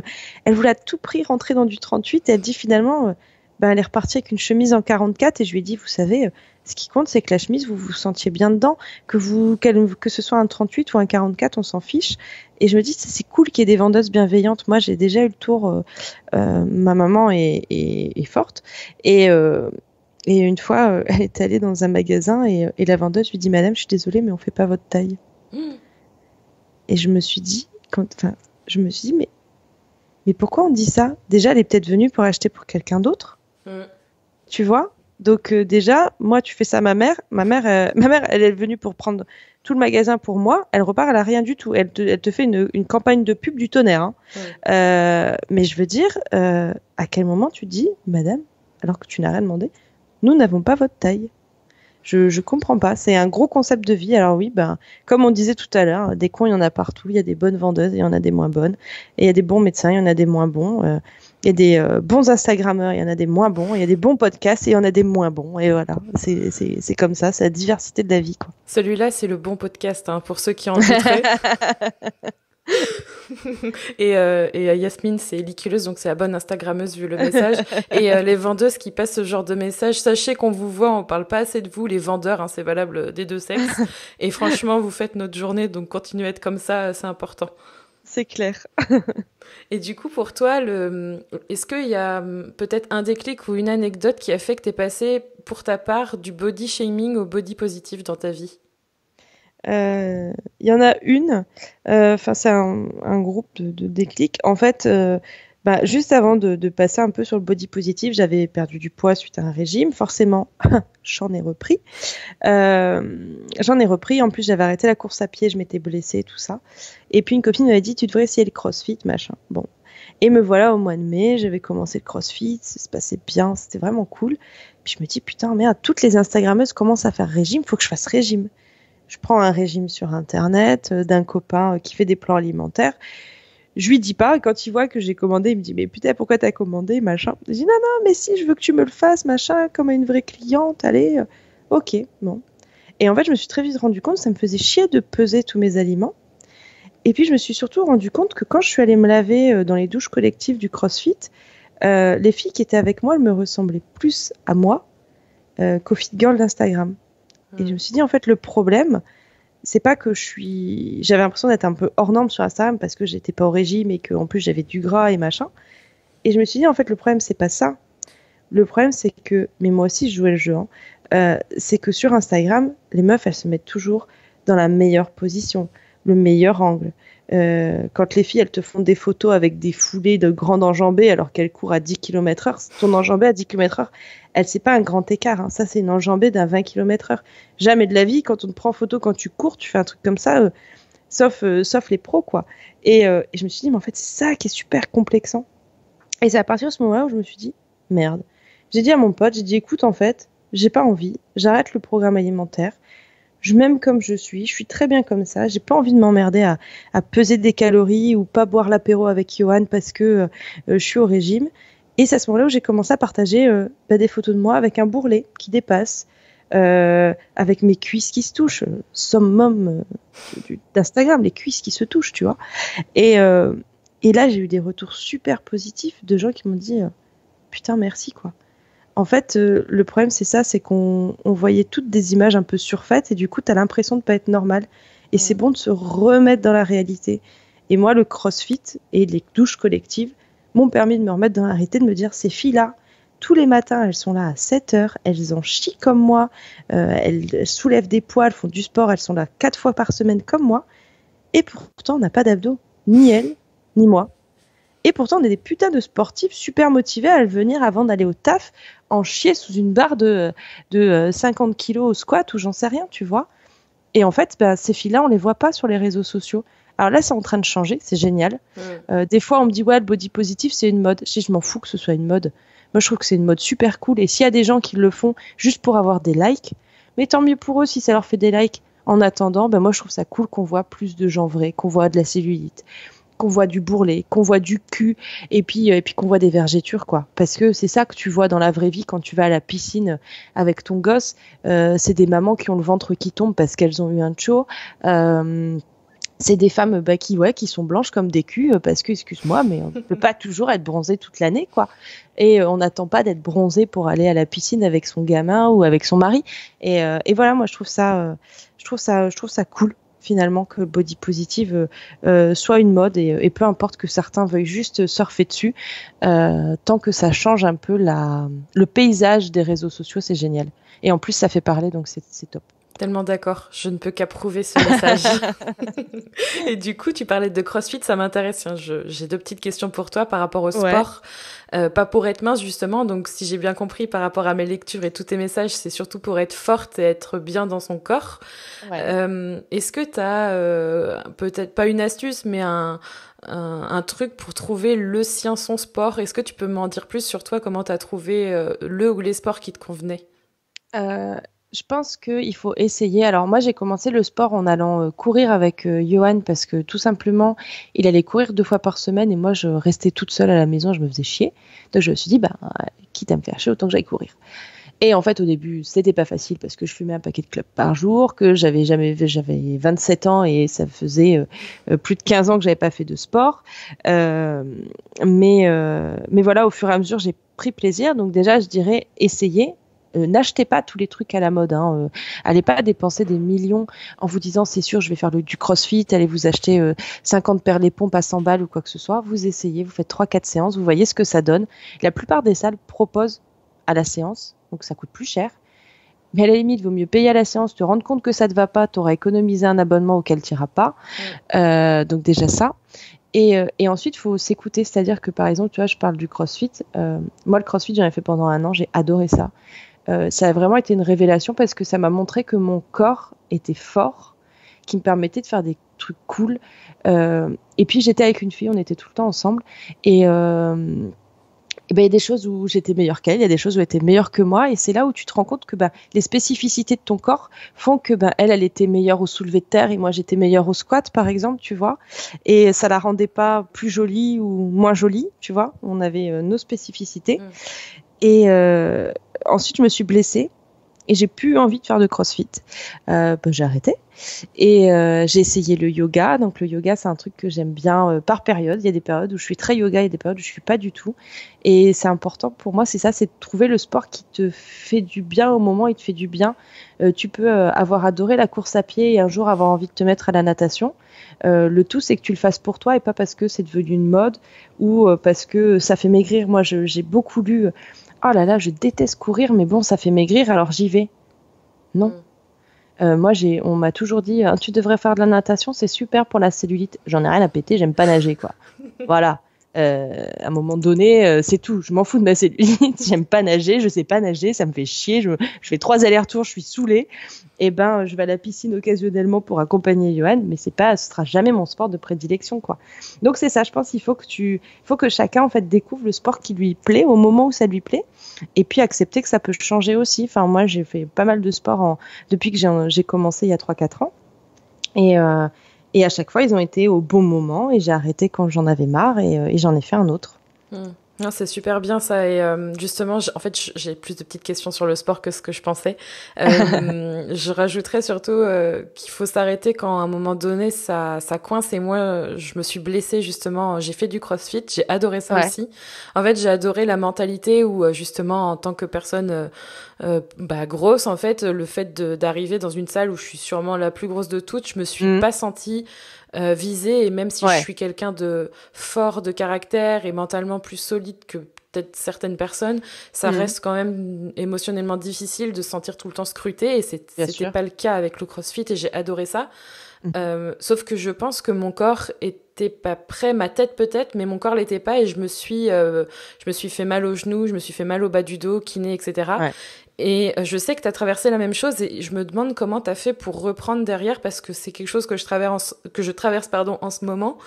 elle voulait à tout prix rentrer dans du 38 et elle dit finalement elle est repartie avec une chemise en 44 et je lui ai dit vous savez ce qui compte, c'est que la chemise, vous vous sentiez bien dedans, que ce soit un 38 ou un 44, on s'en fiche. Et je me dis, c'est cool qu'il y ait des vendeuses bienveillantes. Moi, j'ai déjà eu le tour. Ma maman est forte. Et une fois, elle est allée dans un magasin et la vendeuse lui dit, Madame, je suis désolée, mais on fait pas votre taille. Et je me suis dit, mais pourquoi on dit ça? Déjà, elle est peut-être venue pour acheter pour quelqu'un d'autre. Tu vois? Donc déjà, moi, tu fais ça à ma mère. Ma mère, elle est venue pour prendre tout le magasin pour moi. Elle repart, elle a rien du tout. Elle te fait une campagne de pub du tonnerre. Hein. Mais je veux dire, à quel moment tu dis, Madame, alors que tu n'as rien demandé, nous n'avons pas votre taille. Je comprends pas. C'est un gros concept de vie. Alors oui, comme on disait tout à l'heure, des cons, il y en a partout. Il y a des bonnes vendeuses, il y en a des moins bonnes. Et il y a des bons médecins, il y en a des moins bons. Il y a des bons Instagrammeurs, il y en a des moins bons. Il y a des bons podcasts et il y en a des moins bons. Et voilà, c'est comme ça, c'est la diversité de la vie, quoi. Celui-là, c'est le bon podcast, hein, pour ceux qui en douteraient. Et Yasmine, c'est liculeuse, donc c'est la bonne Instagrammeuse vu le message. Et les vendeuses qui passent ce genre de message, sachez qu'on vous voit, on parle pas assez de vous, les vendeurs, hein, c'est valable des deux sexes. Et franchement, vous faites notre journée, donc continuez à être comme ça, c'est important. C'est clair. Et du coup, pour toi, est-ce qu'il y a peut-être un déclic ou une anecdote qui a fait que tu es passé, pour ta part, du body shaming au body positif dans ta vie? Il y en a une. C'est un groupe de déclic. En fait, juste avant de passer un peu sur le body positif, j'avais perdu du poids suite à un régime. Forcément, j'en ai repris. En plus, j'avais arrêté la course à pied, je m'étais blessée, tout ça. Et puis, une copine m'avait dit, tu devrais essayer le crossfit, machin. Bon. Et me voilà au mois de mai, j'avais commencé le crossfit, ça se passait bien, c'était vraiment cool. Puis je me dis, putain, merde, toutes les Instagrammeuses commencent à faire régime, faut que je fasse régime. Je prends un régime sur Internet d'un copain qui fait des plans alimentaires. Je lui dis pas, quand il voit que j'ai commandé, il me dit, mais putain, pourquoi t'as commandé, machin. Je dis, non, mais si, je veux que tu me le fasses, machin, comme une vraie cliente, allez. Ok, bon. Et en fait, je me suis très vite rendu compte, ça me faisait chier de peser tous mes aliments. Et puis, je me suis surtout rendu compte que quand je suis allée me laver dans les douches collectives du CrossFit, les filles qui étaient avec moi, elles me ressemblaient plus à moi qu'aux fit girls d'Instagram. Et je me suis dit, en fait, le problème, c'est pas que j'avais l'impression d'être un peu hors norme sur Instagram parce que j'étais pas au régime et qu'en plus j'avais du gras et machin. Et je me suis dit, en fait, le problème, c'est pas ça. Le problème, c'est que, mais moi aussi, je jouais le jeu, c'est que sur Instagram, les meufs, elles se mettent toujours dans la meilleure position, le meilleur angle. Quand les filles, elles te font des photos avec des foulées de grande enjambée alors qu'elles courent à 10 km/h, ton enjambée à 10 km/h, c'est pas un grand écart. Hein. Ça, c'est une enjambée d'un 20 km/h. Jamais de la vie, quand on te prend en photo, quand tu cours, tu fais un truc comme ça, sauf les pros, quoi. Et je me suis dit, mais en fait, c'est ça qui est super complexant. Et c'est à partir de ce moment-là où je me suis dit, merde. J'ai dit à mon pote, j'ai dit, écoute, en fait, j'ai pas envie, j'arrête le programme alimentaire. Je m'aime comme je suis très bien comme ça, j'ai pas envie de m'emmerder à peser des calories ou pas boire l'apéro avec Johan parce que je suis au régime. Et c'est à ce moment-là où j'ai commencé à partager des photos de moi avec un bourrelet qui dépasse, avec mes cuisses qui se touchent, summum d'Instagram, les cuisses qui se touchent, tu vois. Et là, j'ai eu des retours super positifs de gens qui m'ont dit putain, merci, quoi. En fait, le problème, c'est ça, c'est qu'on voyait toutes des images un peu surfaites et du coup, t'as l'impression de pas être normal. Et c'est bon de se remettre dans la réalité. Et moi, le crossfit et les douches collectives m'ont permis de me remettre dans la réalité, de me dire, ces filles-là, tous les matins, elles sont là à 7h, elles en chient comme moi, elles soulèvent des poids, elles font du sport, elles sont là 4 fois par semaine comme moi. Et pourtant, on n'a pas d'abdos, ni elles, ni moi. Et pourtant, on est des putains de sportifs super motivés à venir avant d'aller au taf, en chier sous une barre de 50 kilos au squat ou j'en sais rien, tu vois. Et en fait, ces filles-là, on les voit pas sur les réseaux sociaux. Alors là, c'est en train de changer, c'est génial. Des fois, on me dit, ouais, le body positive, c'est une mode. Je m'en fous que ce soit une mode. Moi, je trouve que c'est une mode super cool. Et s'il y a des gens qui le font juste pour avoir des likes, mais tant mieux pour eux si ça leur fait des likes. En attendant, moi, je trouve ça cool qu'on voit plus de gens vrais, qu'on voit de la cellulite, qu'on voit du bourrelet, qu'on voit du cul, et puis qu'on voit des vergetures, quoi. Parce que c'est ça que tu vois dans la vraie vie quand tu vas à la piscine avec ton gosse. C'est des mamans qui ont le ventre qui tombe parce qu'elles ont eu un tcho. C'est des femmes qui sont blanches comme des culs parce que, excuse-moi, mais on ne peut pas toujours être bronzé toute l'année, quoi. Et on n'attend pas d'être bronzé pour aller à la piscine avec son gamin ou avec son mari. Et voilà, moi, je trouve ça cool finalement que le body positive soit une mode et peu importe que certains veuillent juste surfer dessus, tant que ça change un peu le paysage des réseaux sociaux, c'est génial. Et en plus, ça fait parler, donc c'est top. Tellement d'accord, je ne peux qu'approuver ce message. Et du coup, tu parlais de CrossFit, ça m'intéresse. J'ai 2 petites questions pour toi par rapport au sport. Pas pour être mince, justement. Donc, si j'ai bien compris par rapport à mes lectures et tous tes messages, c'est surtout pour être forte et être bien dans son corps. Ouais. Est-ce que tu as, peut-être pas une astuce, mais un truc pour trouver le sien, son sport? Est-ce que tu peux m'en dire plus sur toi, comment tu as trouvé le ou les sports qui te convenaient? Je pense qu'il faut essayer. Alors moi, j'ai commencé le sport en allant courir avec Johan parce que tout simplement, il allait courir 2 fois par semaine et moi, je restais toute seule à la maison, je me faisais chier. Donc je me suis dit, quitte à me faire chier, autant que j'aille courir. Et en fait, au début, c'était pas facile parce que je fumais un paquet de clopes par jour, que j'avais 27 ans et ça faisait plus de 15 ans que j'avais pas fait de sport. Mais voilà, au fur et à mesure, j'ai pris plaisir. Donc déjà, je dirais essayer. N'achetez pas tous les trucs à la mode. Allez pas dépenser des millions en vous disant c'est sûr je vais faire du crossfit, allez vous acheter 50 paires les pompes à 100 balles ou quoi que ce soit. Vous essayez, vous faites 3-4 séances, vous voyez ce que ça donne. La plupart des salles proposent à la séance, donc ça coûte plus cher. Mais à la limite, il vaut mieux payer à la séance, te rendre compte que ça te va pas, tu auras économisé un abonnement auquel tu n'iras pas. Donc déjà ça. Et ensuite, il faut s'écouter, c'est-à-dire que par exemple, tu vois, je parle du crossfit. Moi, le crossfit, j'en ai fait pendant 1 an, j'ai adoré ça. Ça a vraiment été une révélation parce que ça m'a montré que mon corps était fort, qui me permettait de faire des trucs cool. Et puis j'étais avec une fille, on était tout le temps ensemble. Et il y a des choses où j'étais meilleure qu'elle, il y a des choses où elle était meilleure que moi. Et c'est là où tu te rends compte que les spécificités de ton corps font que elle était meilleure au soulevé de terre et moi j'étais meilleure au squat, par exemple, tu vois. Et ça la rendait pas plus jolie ou moins jolie, tu vois. On avait nos spécificités. Et ensuite, je me suis blessée et j'ai plus envie de faire de crossfit. J'ai arrêté et j'ai essayé le yoga. Donc le yoga, c'est un truc que j'aime bien par période. Il y a des périodes où je suis très yoga, il y a des périodes où je suis pas du tout. Et c'est important pour moi, c'est ça, c'est de trouver le sport qui te fait du bien au moment où il te fait du bien. Tu peux avoir adoré la course à pied et un jour avoir envie de te mettre à la natation. Le tout, c'est que tu le fasses pour toi et pas parce que c'est devenu une mode ou parce que ça fait maigrir. Moi, j'ai beaucoup lu oh là là, je déteste courir, mais bon, ça fait maigrir, alors j'y vais. Non. Moi, on m'a toujours dit, tu devrais faire de la natation, c'est super pour la cellulite. J'en ai rien à péter, j'aime pas nager, quoi. Voilà. À un moment donné, c'est tout. Je m'en fous de ma cellulite, j'aime pas nager, je sais pas nager, ça me fait chier. Je fais 3 allers-retours, je suis saoulée. Et je vais à la piscine occasionnellement pour accompagner Johan, mais ce sera jamais mon sport de prédilection, quoi. Donc c'est ça, je pense qu'il faut que chacun en fait découvre le sport qui lui plaît au moment où ça lui plaît, et puis accepter que ça peut changer aussi. Enfin moi j'ai fait pas mal de sport depuis que j'ai commencé il y a 3-4 ans, et à chaque fois ils ont été au bon moment et j'ai arrêté quand j'en avais marre et j'en ai fait un autre. Non, c'est super bien ça et justement en fait j'ai plus de petites questions sur le sport que ce que je pensais. Je rajouterais surtout qu'il faut s'arrêter quand à un moment donné ça coince, et moi je me suis blessée justement, j'ai fait du crossfit, j'ai adoré ça aussi. En fait j'ai adoré la mentalité où justement en tant que personne grosse, en fait le fait d'arriver dans une salle où je suis sûrement la plus grosse de toutes, je me suis pas sentie visée, et même si je suis quelqu'un de fort de caractère et mentalement plus solide que peut-être certaines personnes, ça reste quand même émotionnellement difficile de se sentir tout le temps scruté, et c'était pas le cas avec le crossfit et j'ai adoré ça. Sauf que je pense que mon corps est n'était pas prêt, ma tête peut-être, mais mon corps l'était pas et je me suis fait mal aux genoux, je me suis fait mal au bas du dos, kiné, etc. Ouais. Et je sais que tu as traversé la même chose et je me demande comment tu as fait pour reprendre derrière parce que c'est quelque chose que je traverse en ce moment.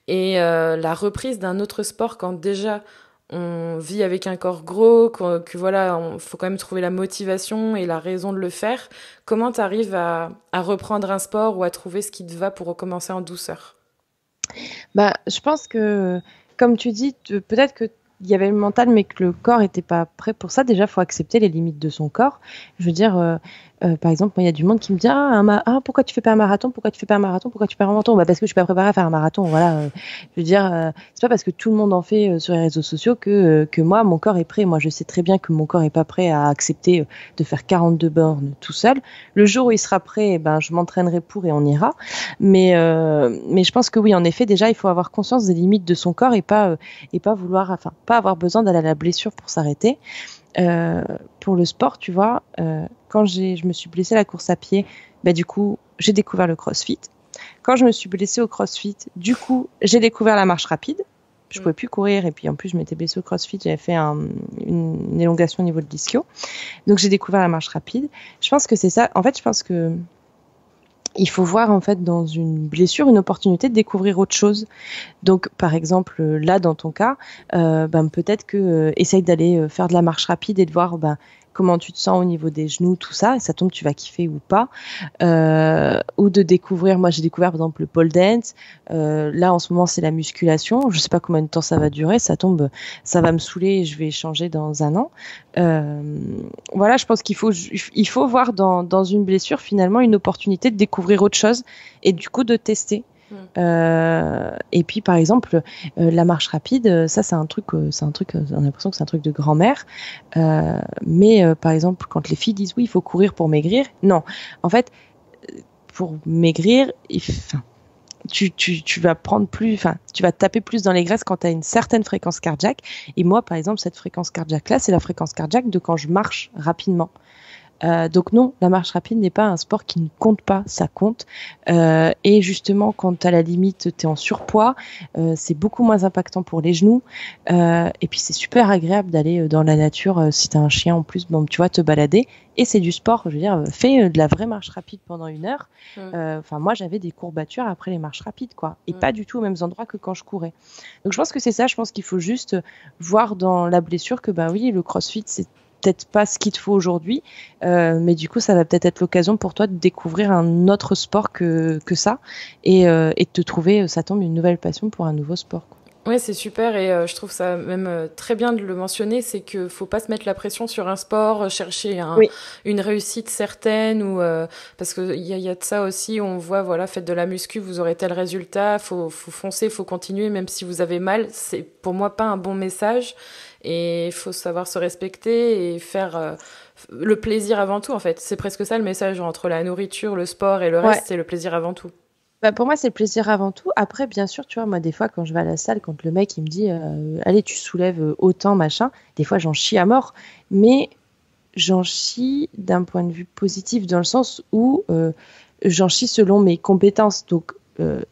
Et la reprise d'un autre sport quand déjà on vit avec un corps gros, que voilà, faut quand même trouver la motivation et la raison de le faire. Comment tu arrives à reprendre un sport ou à trouver ce qui te va pour recommencer en douceur? Bah, je pense que, comme tu dis, peut-être que il y avait le mental, mais que le corps n'était pas prêt pour ça. Déjà, il faut accepter les limites de son corps. Je veux dire, par exemple, moi, il y a du monde qui me dit pourquoi tu fais pas un marathon? Pourquoi tu fais pas un marathon? Pourquoi tu fais pas un marathon? Bah, parce que je suis pas préparée à faire un marathon. Voilà. Je veux dire, c'est pas parce que tout le monde en fait sur les réseaux sociaux que moi, mon corps est prêt. Moi, je sais très bien que mon corps est pas prêt à accepter de faire 42 bornes tout seul. Le jour où il sera prêt, ben, je m'entraînerai pour et on ira. Mais je pense que oui, en effet, déjà, il faut avoir conscience des limites de son corps et pas vouloir, enfin, pas avoir besoin d'aller à la blessure pour s'arrêter. Pour le sport, tu vois, quand je me suis blessée à la course à pied, bah, du coup, j'ai découvert le CrossFit. Quand je me suis blessée au CrossFit, du coup, j'ai découvert la marche rapide. Je pouvais plus courir et puis en plus, je m'étais blessée au CrossFit, j'avais fait une élongation au niveau de l'ischio. Donc, j'ai découvert la marche rapide. Je pense que c'est ça. En fait, je pense que il faut voir en fait dans une blessure une opportunité de découvrir autre chose. Donc par exemple là dans ton cas, peut-être que essaye d'aller faire de la marche rapide et de voir comment tu te sens au niveau des genoux, tout ça, et ça tombe tu vas kiffer ou pas. Ou de découvrir, moi j'ai découvert par exemple le pole dance. Là en ce moment c'est la musculation. Je sais pas combien de temps ça va durer, ça tombe, ça va me saouler et je vais changer dans un an. Voilà, je pense qu'il faut voir dans une blessure finalement une opportunité de découvrir autre chose et du coup de tester. Et puis par exemple la marche rapide, ça c'est un truc, on a l'impression que c'est un truc de grand-mère. Mais par exemple quand les filles disent oui il faut courir pour maigrir, non, en fait pour maigrir, tu vas prendre plus, enfin, tu vas taper plus dans les graisses quand tu as une certaine fréquence cardiaque. Et moi, par exemple, cette fréquence cardiaque-là, c'est la fréquence cardiaque de quand je marche rapidement. Donc non, la marche rapide n'est pas un sport qui ne compte pas, ça compte. Et justement, quand à la limite, tu es en surpoids, c'est beaucoup moins impactant pour les genoux. Et puis c'est super agréable d'aller dans la nature, si tu as un chien en plus, bon, tu vois, te balader. Et c'est du sport, je veux dire, fais de la vraie marche rapide pendant 1 heure. Enfin, moi, j'avais des courbatures après les marches rapides, quoi. Et pas du tout aux mêmes endroits que quand je courais. Donc je pense que c'est ça, je pense qu'il faut juste voir dans la blessure que, bah oui, le CrossFit, c'est peut-être pas ce qu'il te faut aujourd'hui, mais du coup ça va peut-être être l'occasion pour toi de découvrir un autre sport que ça et de te trouver, ça tombe, une nouvelle passion pour un nouveau sport, quoi. Ouais, c'est super et je trouve ça même très bien de le mentionner, c'est que faut pas se mettre la pression sur un sport, chercher Oui. une réussite certaine ou parce que il y a de ça aussi, on voit voilà, faites de la muscu, vous aurez tel résultat, faut foncer, faut continuer même si vous avez mal, c'est pour moi pas un bon message et il faut savoir se respecter et faire le plaisir avant tout en fait. C'est presque ça le message entre la nourriture, le sport et le reste, c'est le plaisir avant tout. Bah, pour moi, c'est le plaisir avant tout. Après, bien sûr, tu vois, moi, des fois, quand je vais à la salle, quand le mec, il me dit, allez, tu soulèves autant, machin, des fois, j'en chie à mort. Mais j'en chie d'un point de vue positif, dans le sens où j'en chie selon mes compétences. Donc,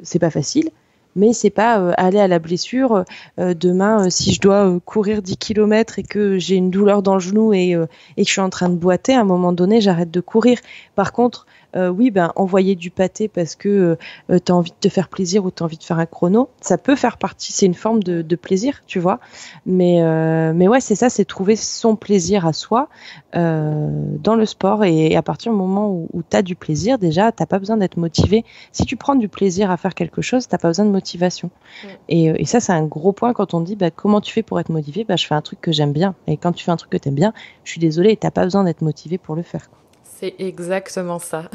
c'est pas facile. Mais c'est pas aller à la blessure. Demain, si je dois courir 10 km et que j'ai une douleur dans le genou et que je suis en train de boiter, à un moment donné, j'arrête de courir. Par contre, oui, envoyer du pâté parce que tu as envie de te faire plaisir ou tu as envie de faire un chrono, ça peut faire partie, c'est une forme de plaisir, tu vois. Mais ouais, c'est ça, c'est trouver son plaisir à soi dans le sport. Et à partir du moment où tu as du plaisir, déjà, tu n'as pas besoin d'être motivé. Si tu prends du plaisir à faire quelque chose, tu n'as pas besoin de motivation. Ouais. Et ça, c'est un gros point quand on dit comment tu fais pour être motivé. Je fais un truc que j'aime bien. Et quand tu fais un truc que tu aimes bien, je suis désolée, tu n'as pas besoin d'être motivé pour le faire, quoi. C'est exactement ça.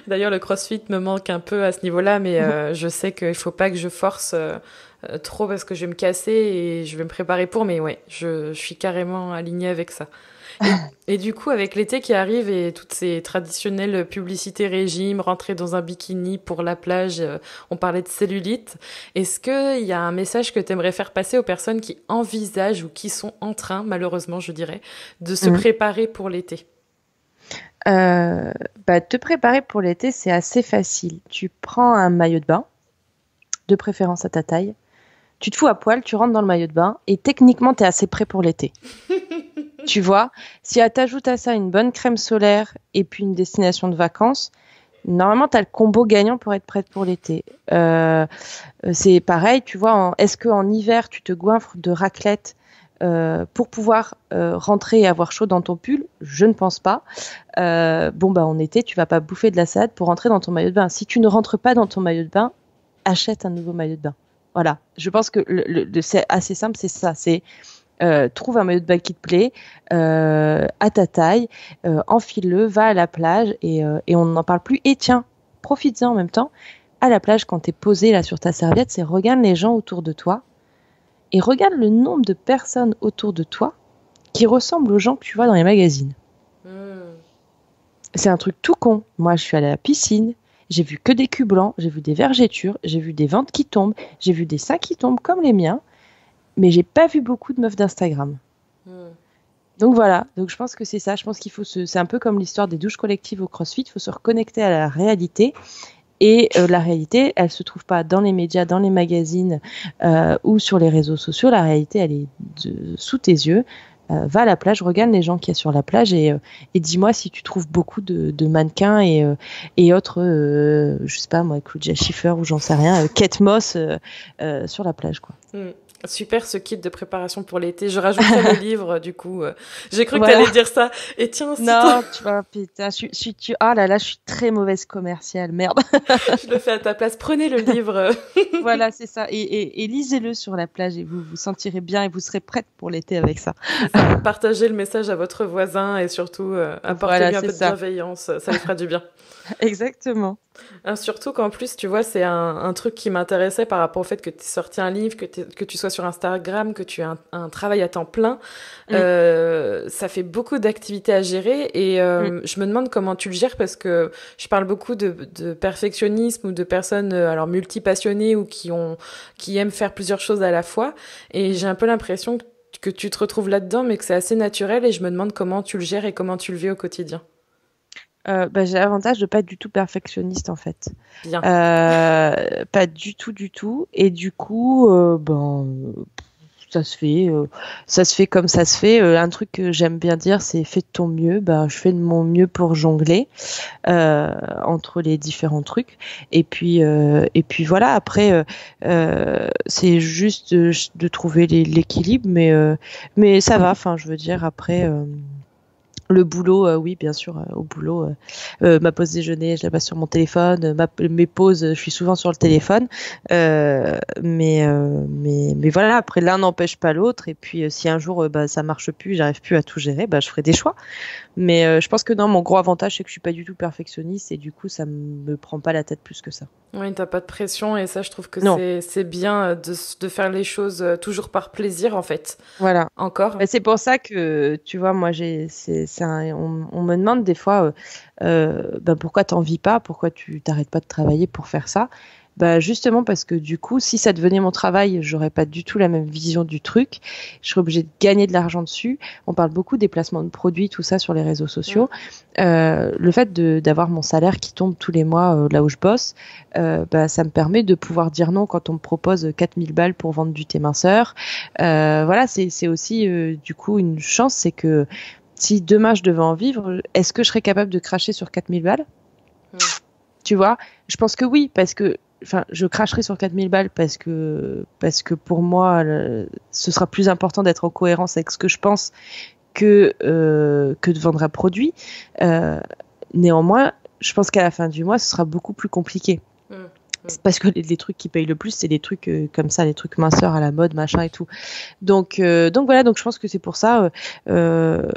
D'ailleurs, le CrossFit me manque un peu à ce niveau-là, mais je sais qu'il ne faut pas que je force trop parce que je vais me casser et je vais me préparer pour, mais ouais, je suis carrément alignée avec ça. Et du coup, avec l'été qui arrive et toutes ces traditionnelles publicités régime, rentrer dans un bikini pour la plage, on parlait de cellulite. Est-ce qu'il y a un message que tu aimerais faire passer aux personnes qui envisagent ou qui sont en train, malheureusement, je dirais, de se préparer pour l'été? Te préparer pour l'été, c'est assez facile. Tu prends un maillot de bain, de préférence à ta taille. Tu te fous à poil, tu rentres dans le maillot de bain et techniquement, tu es assez prêt pour l'été. Tu vois, si tu ajoutes à ça une bonne crème solaire et puis une destination de vacances, normalement, tu as le combo gagnant pour être prête pour l'été. C'est pareil, tu vois, est-ce qu'en hiver, tu te goinfres de raclette pour pouvoir rentrer et avoir chaud dans ton pull? Je ne pense pas. En été, tu vas pas bouffer de la salade pour rentrer dans ton maillot de bain. Si tu ne rentres pas dans ton maillot de bain, achète un nouveau maillot de bain. Voilà, je pense que c'est assez simple, c'est ça, c'est trouve un maillot de bain qui te plaît, à ta taille, enfile-le, va à la plage et on n'en parle plus. Et tiens, profites-en en même temps, à la plage quand tu es posé là sur ta serviette, c'est regarde les gens autour de toi et regarde le nombre de personnes autour de toi qui ressemblent aux gens que tu vois dans les magazines. C'est un truc tout con. Moi, je suis allée à la piscine, j'ai vu que des culs blancs, j'ai vu des vergetures, j'ai vu des ventres qui tombent, j'ai vu des seins qui tombent comme les miens, mais j'ai pas vu beaucoup de meufs d'Instagram. Donc voilà, donc je pense que c'est ça, je pense qu'il faut c'est un peu comme l'histoire des douches collectives au CrossFit, il faut se reconnecter à la réalité. Et la réalité, elle se trouve pas dans les médias, dans les magazines ou sur les réseaux sociaux. La réalité, elle est sous tes yeux. Va à la plage, regarde les gens qu'il y a sur la plage et dis-moi si tu trouves beaucoup de mannequins et autres, je sais pas moi, Claudia Schiffer ou j'en sais rien, Kate Moss sur la plage, quoi. Super ce kit de préparation pour l'été. Je rajouterai le livre, du coup. J'ai cru que tu allais dire ça. Et tiens, non, tu vois, putain, ah là là, je suis très mauvaise commerciale, merde. Je le fais à ta place. Prenez le livre. Voilà, c'est ça. Et lisez-le sur la plage et vous vous sentirez bien et vous serez prête pour l'été avec ça. Partagez le message à votre voisin et surtout apportez-lui un peu de bienveillance. Ça lui fera du bien. Exactement. Surtout qu'en plus, tu vois, c'est un truc qui m'intéressait par rapport au fait que tu aies sorti un livre, que tu sois sur Instagram, que tu aies un travail à temps plein. Ça fait beaucoup d'activités à gérer et je me demande comment tu le gères parce que je parle beaucoup de perfectionnisme ou de personnes alors multipassionnées ou qui aiment faire plusieurs choses à la fois et j'ai un peu l'impression que tu te retrouves là-dedans mais que c'est assez naturel et je me demande comment tu le gères et comment tu le vis au quotidien. J'ai l'avantage de pas être du tout perfectionniste en fait. Bien. Pas du tout. Et du coup, ça se fait comme ça se fait. Un truc que j'aime bien dire, c'est fais de ton mieux. Je fais de mon mieux pour jongler entre les différents trucs. Et puis voilà. Après, c'est juste de trouver l'équilibre, mais ça va. Enfin, je veux dire après. Le boulot, oui, bien sûr, au boulot, ma pause déjeuner, je la passe sur mon téléphone, mes pauses, je suis souvent sur le téléphone, mais voilà, après l'un n'empêche pas l'autre, et puis si un jour ça marche plus, j'arrive plus à tout gérer, je ferai des choix. Mais je pense que non, mon gros avantage, c'est que je suis pas du tout perfectionniste, et du coup, ça me prend pas la tête plus que ça. Oui, t'as pas de pression, et ça, je trouve que c'est bien de faire les choses toujours par plaisir, en fait. Voilà. Encore. C'est pour ça que, tu vois, moi, on me demande des fois, pourquoi t'en vis pas, pourquoi tu t'arrêtes pas de travailler pour faire ça. Justement parce que du coup, si ça devenait mon travail, j'aurais pas du tout la même vision du truc. Je serais obligée de gagner de l'argent dessus. On parle beaucoup des placements de produits, tout ça sur les réseaux sociaux. Le fait d'avoir mon salaire qui tombe tous les mois là où je bosse, ça me permet de pouvoir dire non quand on me propose 4000 balles pour vendre du thé minceur. Voilà, c'est aussi du coup une chance, c'est que si demain je devais en vivre, est-ce que je serais capable de cracher sur 4000 balles? Tu vois, je pense que oui, parce que je cracherai sur 4000 balles parce que pour moi, ce sera plus important d'être en cohérence avec ce que je pense que de vendre un produit. Néanmoins, je pense qu'à la fin du mois, ce sera beaucoup plus compliqué. C'est parce que les trucs qui payent le plus, c'est des trucs comme ça, les trucs minceurs à la mode, machin et tout. Donc voilà, donc je pense que c'est pour ça. J'aime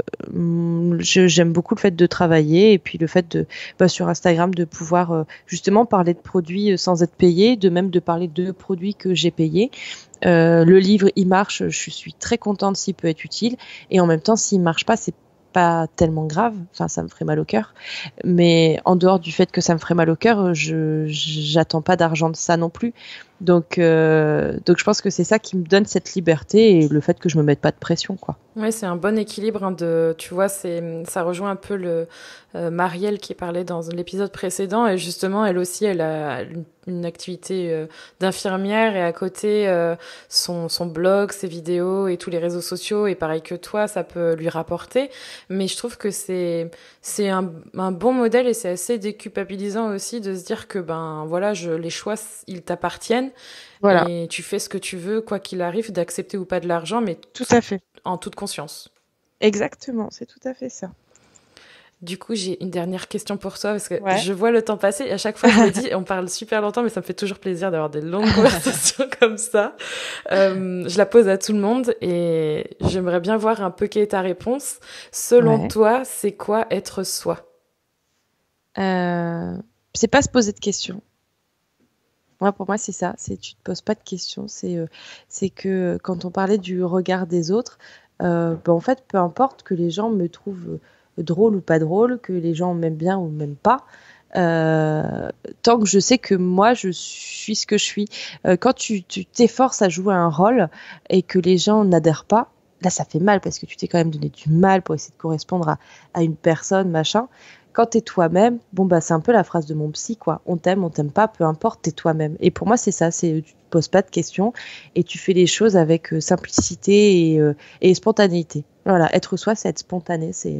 beaucoup le fait de travailler et puis le fait de sur Instagram de pouvoir justement parler de produits sans être payé, de même de parler de produits que j'ai payés. Le livre, il marche, je suis très contente s'il peut être utile. Et en même temps, s'il marche pas, c'est pas tellement grave, ça me ferait mal au cœur, mais en dehors du fait que ça me ferait mal au cœur, j'attends pas d'argent de ça non plus, Donc je pense que c'est ça qui me donne cette liberté et le fait que je me mette pas de pression, quoi. Ouais, c'est un bon équilibre tu vois, ça rejoint un peu le Marielle qui parlait dans l'épisode précédent et justement elle aussi elle a une activité d'infirmière et à côté son blog, ses vidéos et tous les réseaux sociaux et pareil que toi, ça peut lui rapporter. Mais je trouve que c'est un bon modèle et c'est assez déculpabilisant aussi de se dire que ben voilà, les choix ils t'appartiennent. Voilà. Et tu fais ce que tu veux, quoi qu'il arrive, d'accepter ou pas de l'argent, mais tout à fait. En toute conscience. Exactement, c'est tout à fait ça. Du coup, j'ai une dernière question pour toi, parce que ouais. je vois le temps passer, et à chaque fois, je me dis, on parle super longtemps, mais ça me fait toujours plaisir d'avoir des longues conversations comme ça. Je la pose à tout le monde, et j'aimerais bien voir un peu quelle est ta réponse. Selon toi, c'est quoi être soi ? C'est pas se poser de questions. Pour moi, c'est ça. Tu te poses pas de questions. C'est que quand on parlait du regard des autres, en fait, peu importe que les gens me trouvent drôle ou pas drôle, que les gens m'aiment bien ou m'aiment pas, tant que je sais que moi, je suis ce que je suis. Quand tu t'efforces à jouer un rôle et que les gens n'adhèrent pas, là, ça fait mal parce que tu t'es quand même donné du mal pour essayer de correspondre à une personne, machin. Quand t'es toi-même, c'est un peu la phrase de mon psy, quoi. On t'aime pas, peu importe, t'es toi-même. Et pour moi, c'est ça, tu te poses pas de questions et tu fais les choses avec simplicité et spontanéité. Voilà, être soi, c'est être spontané, c'est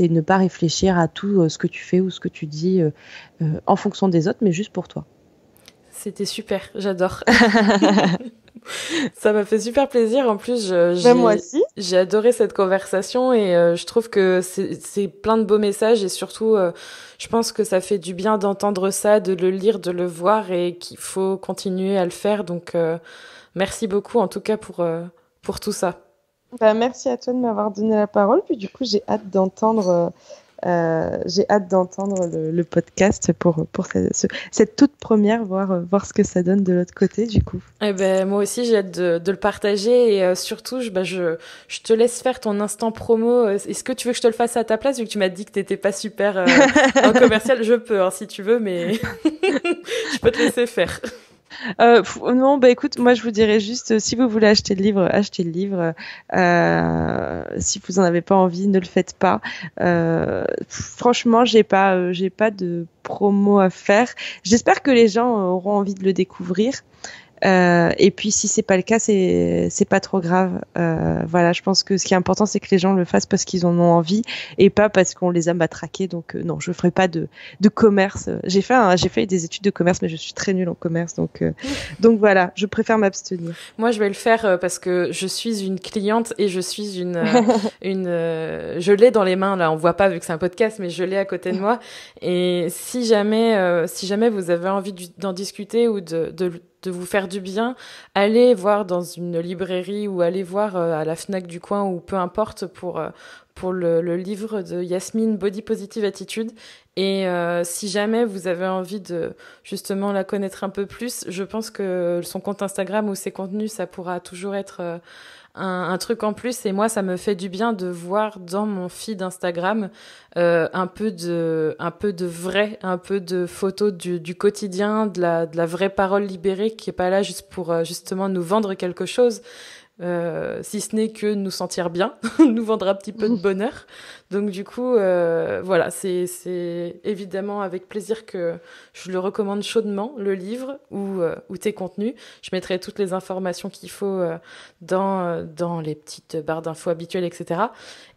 ne pas réfléchir à tout ce que tu fais ou ce que tu dis en fonction des autres, mais juste pour toi. C'était super, j'adore. Ça m'a fait super plaisir. En plus, moi aussi. J'ai adoré cette conversation et je trouve que c'est plein de beaux messages et surtout, je pense que ça fait du bien d'entendre ça, de le lire, de le voir et qu'il faut continuer à le faire. Donc, merci beaucoup en tout cas pour tout ça. Merci à toi de m'avoir donné la parole. Puis du coup, j'ai hâte d'entendre le podcast pour cette toute première, voir ce que ça donne de l'autre côté, du coup. Eh ben, moi aussi, j'ai hâte de le partager et surtout, je te laisse faire ton instant promo. Est-ce que tu veux que je te le fasse à ta place vu que tu m'as dit que t'étais pas super en commercial? Je peux, hein, si tu veux, mais je peux te laisser faire. Non, écoute, moi je vous dirais juste, si vous voulez acheter le livre, achetez le livre. Si vous en avez pas envie, ne le faites pas. Franchement, j'ai pas de promo à faire. J'espère que les gens auront envie de le découvrir. Et puis si c'est pas le cas, c'est pas trop grave. Voilà, je pense que ce qui est important, c'est que les gens le fassent parce qu'ils en ont envie et pas parce qu'on les a matraqués. Donc non, je ferai pas de commerce. J'ai fait des études de commerce, mais je suis très nulle en commerce. Donc voilà, je préfère m'abstenir. Moi, je vais le faire parce que je suis une cliente et je suis je l'ai dans les mains là. On voit pas vu que c'est un podcast, mais je l'ai à côté de moi. Et si jamais vous avez envie d'en discuter ou de vous faire du bien, allez voir dans une librairie ou allez voir à la Fnac du coin ou peu importe pour le livre de Yasmine, Body Positive Attitude. Et si jamais vous avez envie de justement la connaître un peu plus, je pense que son compte Instagram ou ses contenus, ça pourra toujours être un truc en plus. Et moi, ça me fait du bien de voir dans mon feed Instagram un peu de vrai, un peu de photos du quotidien, de la vraie parole libérée qui est pas là juste pour justement nous vendre quelque chose. Si ce n'est que nous sentir bien, nous vendre un petit peu de bonheur. Donc du coup, voilà, c'est évidemment avec plaisir que je le recommande chaudement, le livre ou tes contenus. Je mettrai toutes les informations qu'il faut dans les petites barres d'infos habituelles, etc.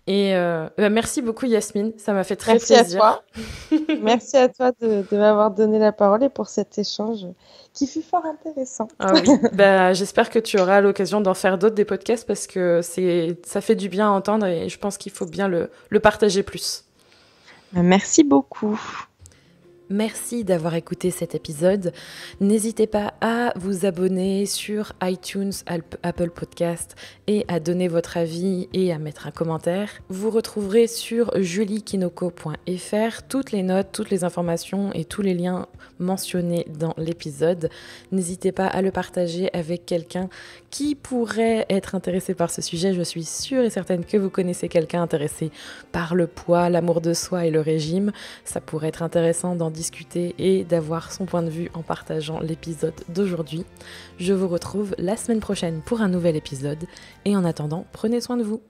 Et merci beaucoup Yasmine, ça m'a fait très plaisir. Merci à toi de m'avoir donné la parole et pour cet échange qui fut fort intéressant. Ah oui. J'espère que tu auras l'occasion d'en faire d'autres des podcasts parce que ça fait du bien à entendre et je pense qu'il faut bien le partager plus. Merci beaucoup. Merci d'avoir écouté cet épisode. N'hésitez pas à vous abonner sur iTunes, Apple Podcast et à donner votre avis et à mettre un commentaire. Vous retrouverez sur juliekinoko.fr toutes les notes, toutes les informations et tous les liens mentionnés dans l'épisode. N'hésitez pas à le partager avec quelqu'un qui pourrait être intéressé par ce sujet. Je suis sûre et certaine que vous connaissez quelqu'un intéressé par le poids, l'amour de soi et le régime. Ça pourrait être intéressant d'en discuter discuter et d'avoir son point de vue en partageant l'épisode d'aujourd'hui. Je vous retrouve la semaine prochaine pour un nouvel épisode et en attendant, prenez soin de vous.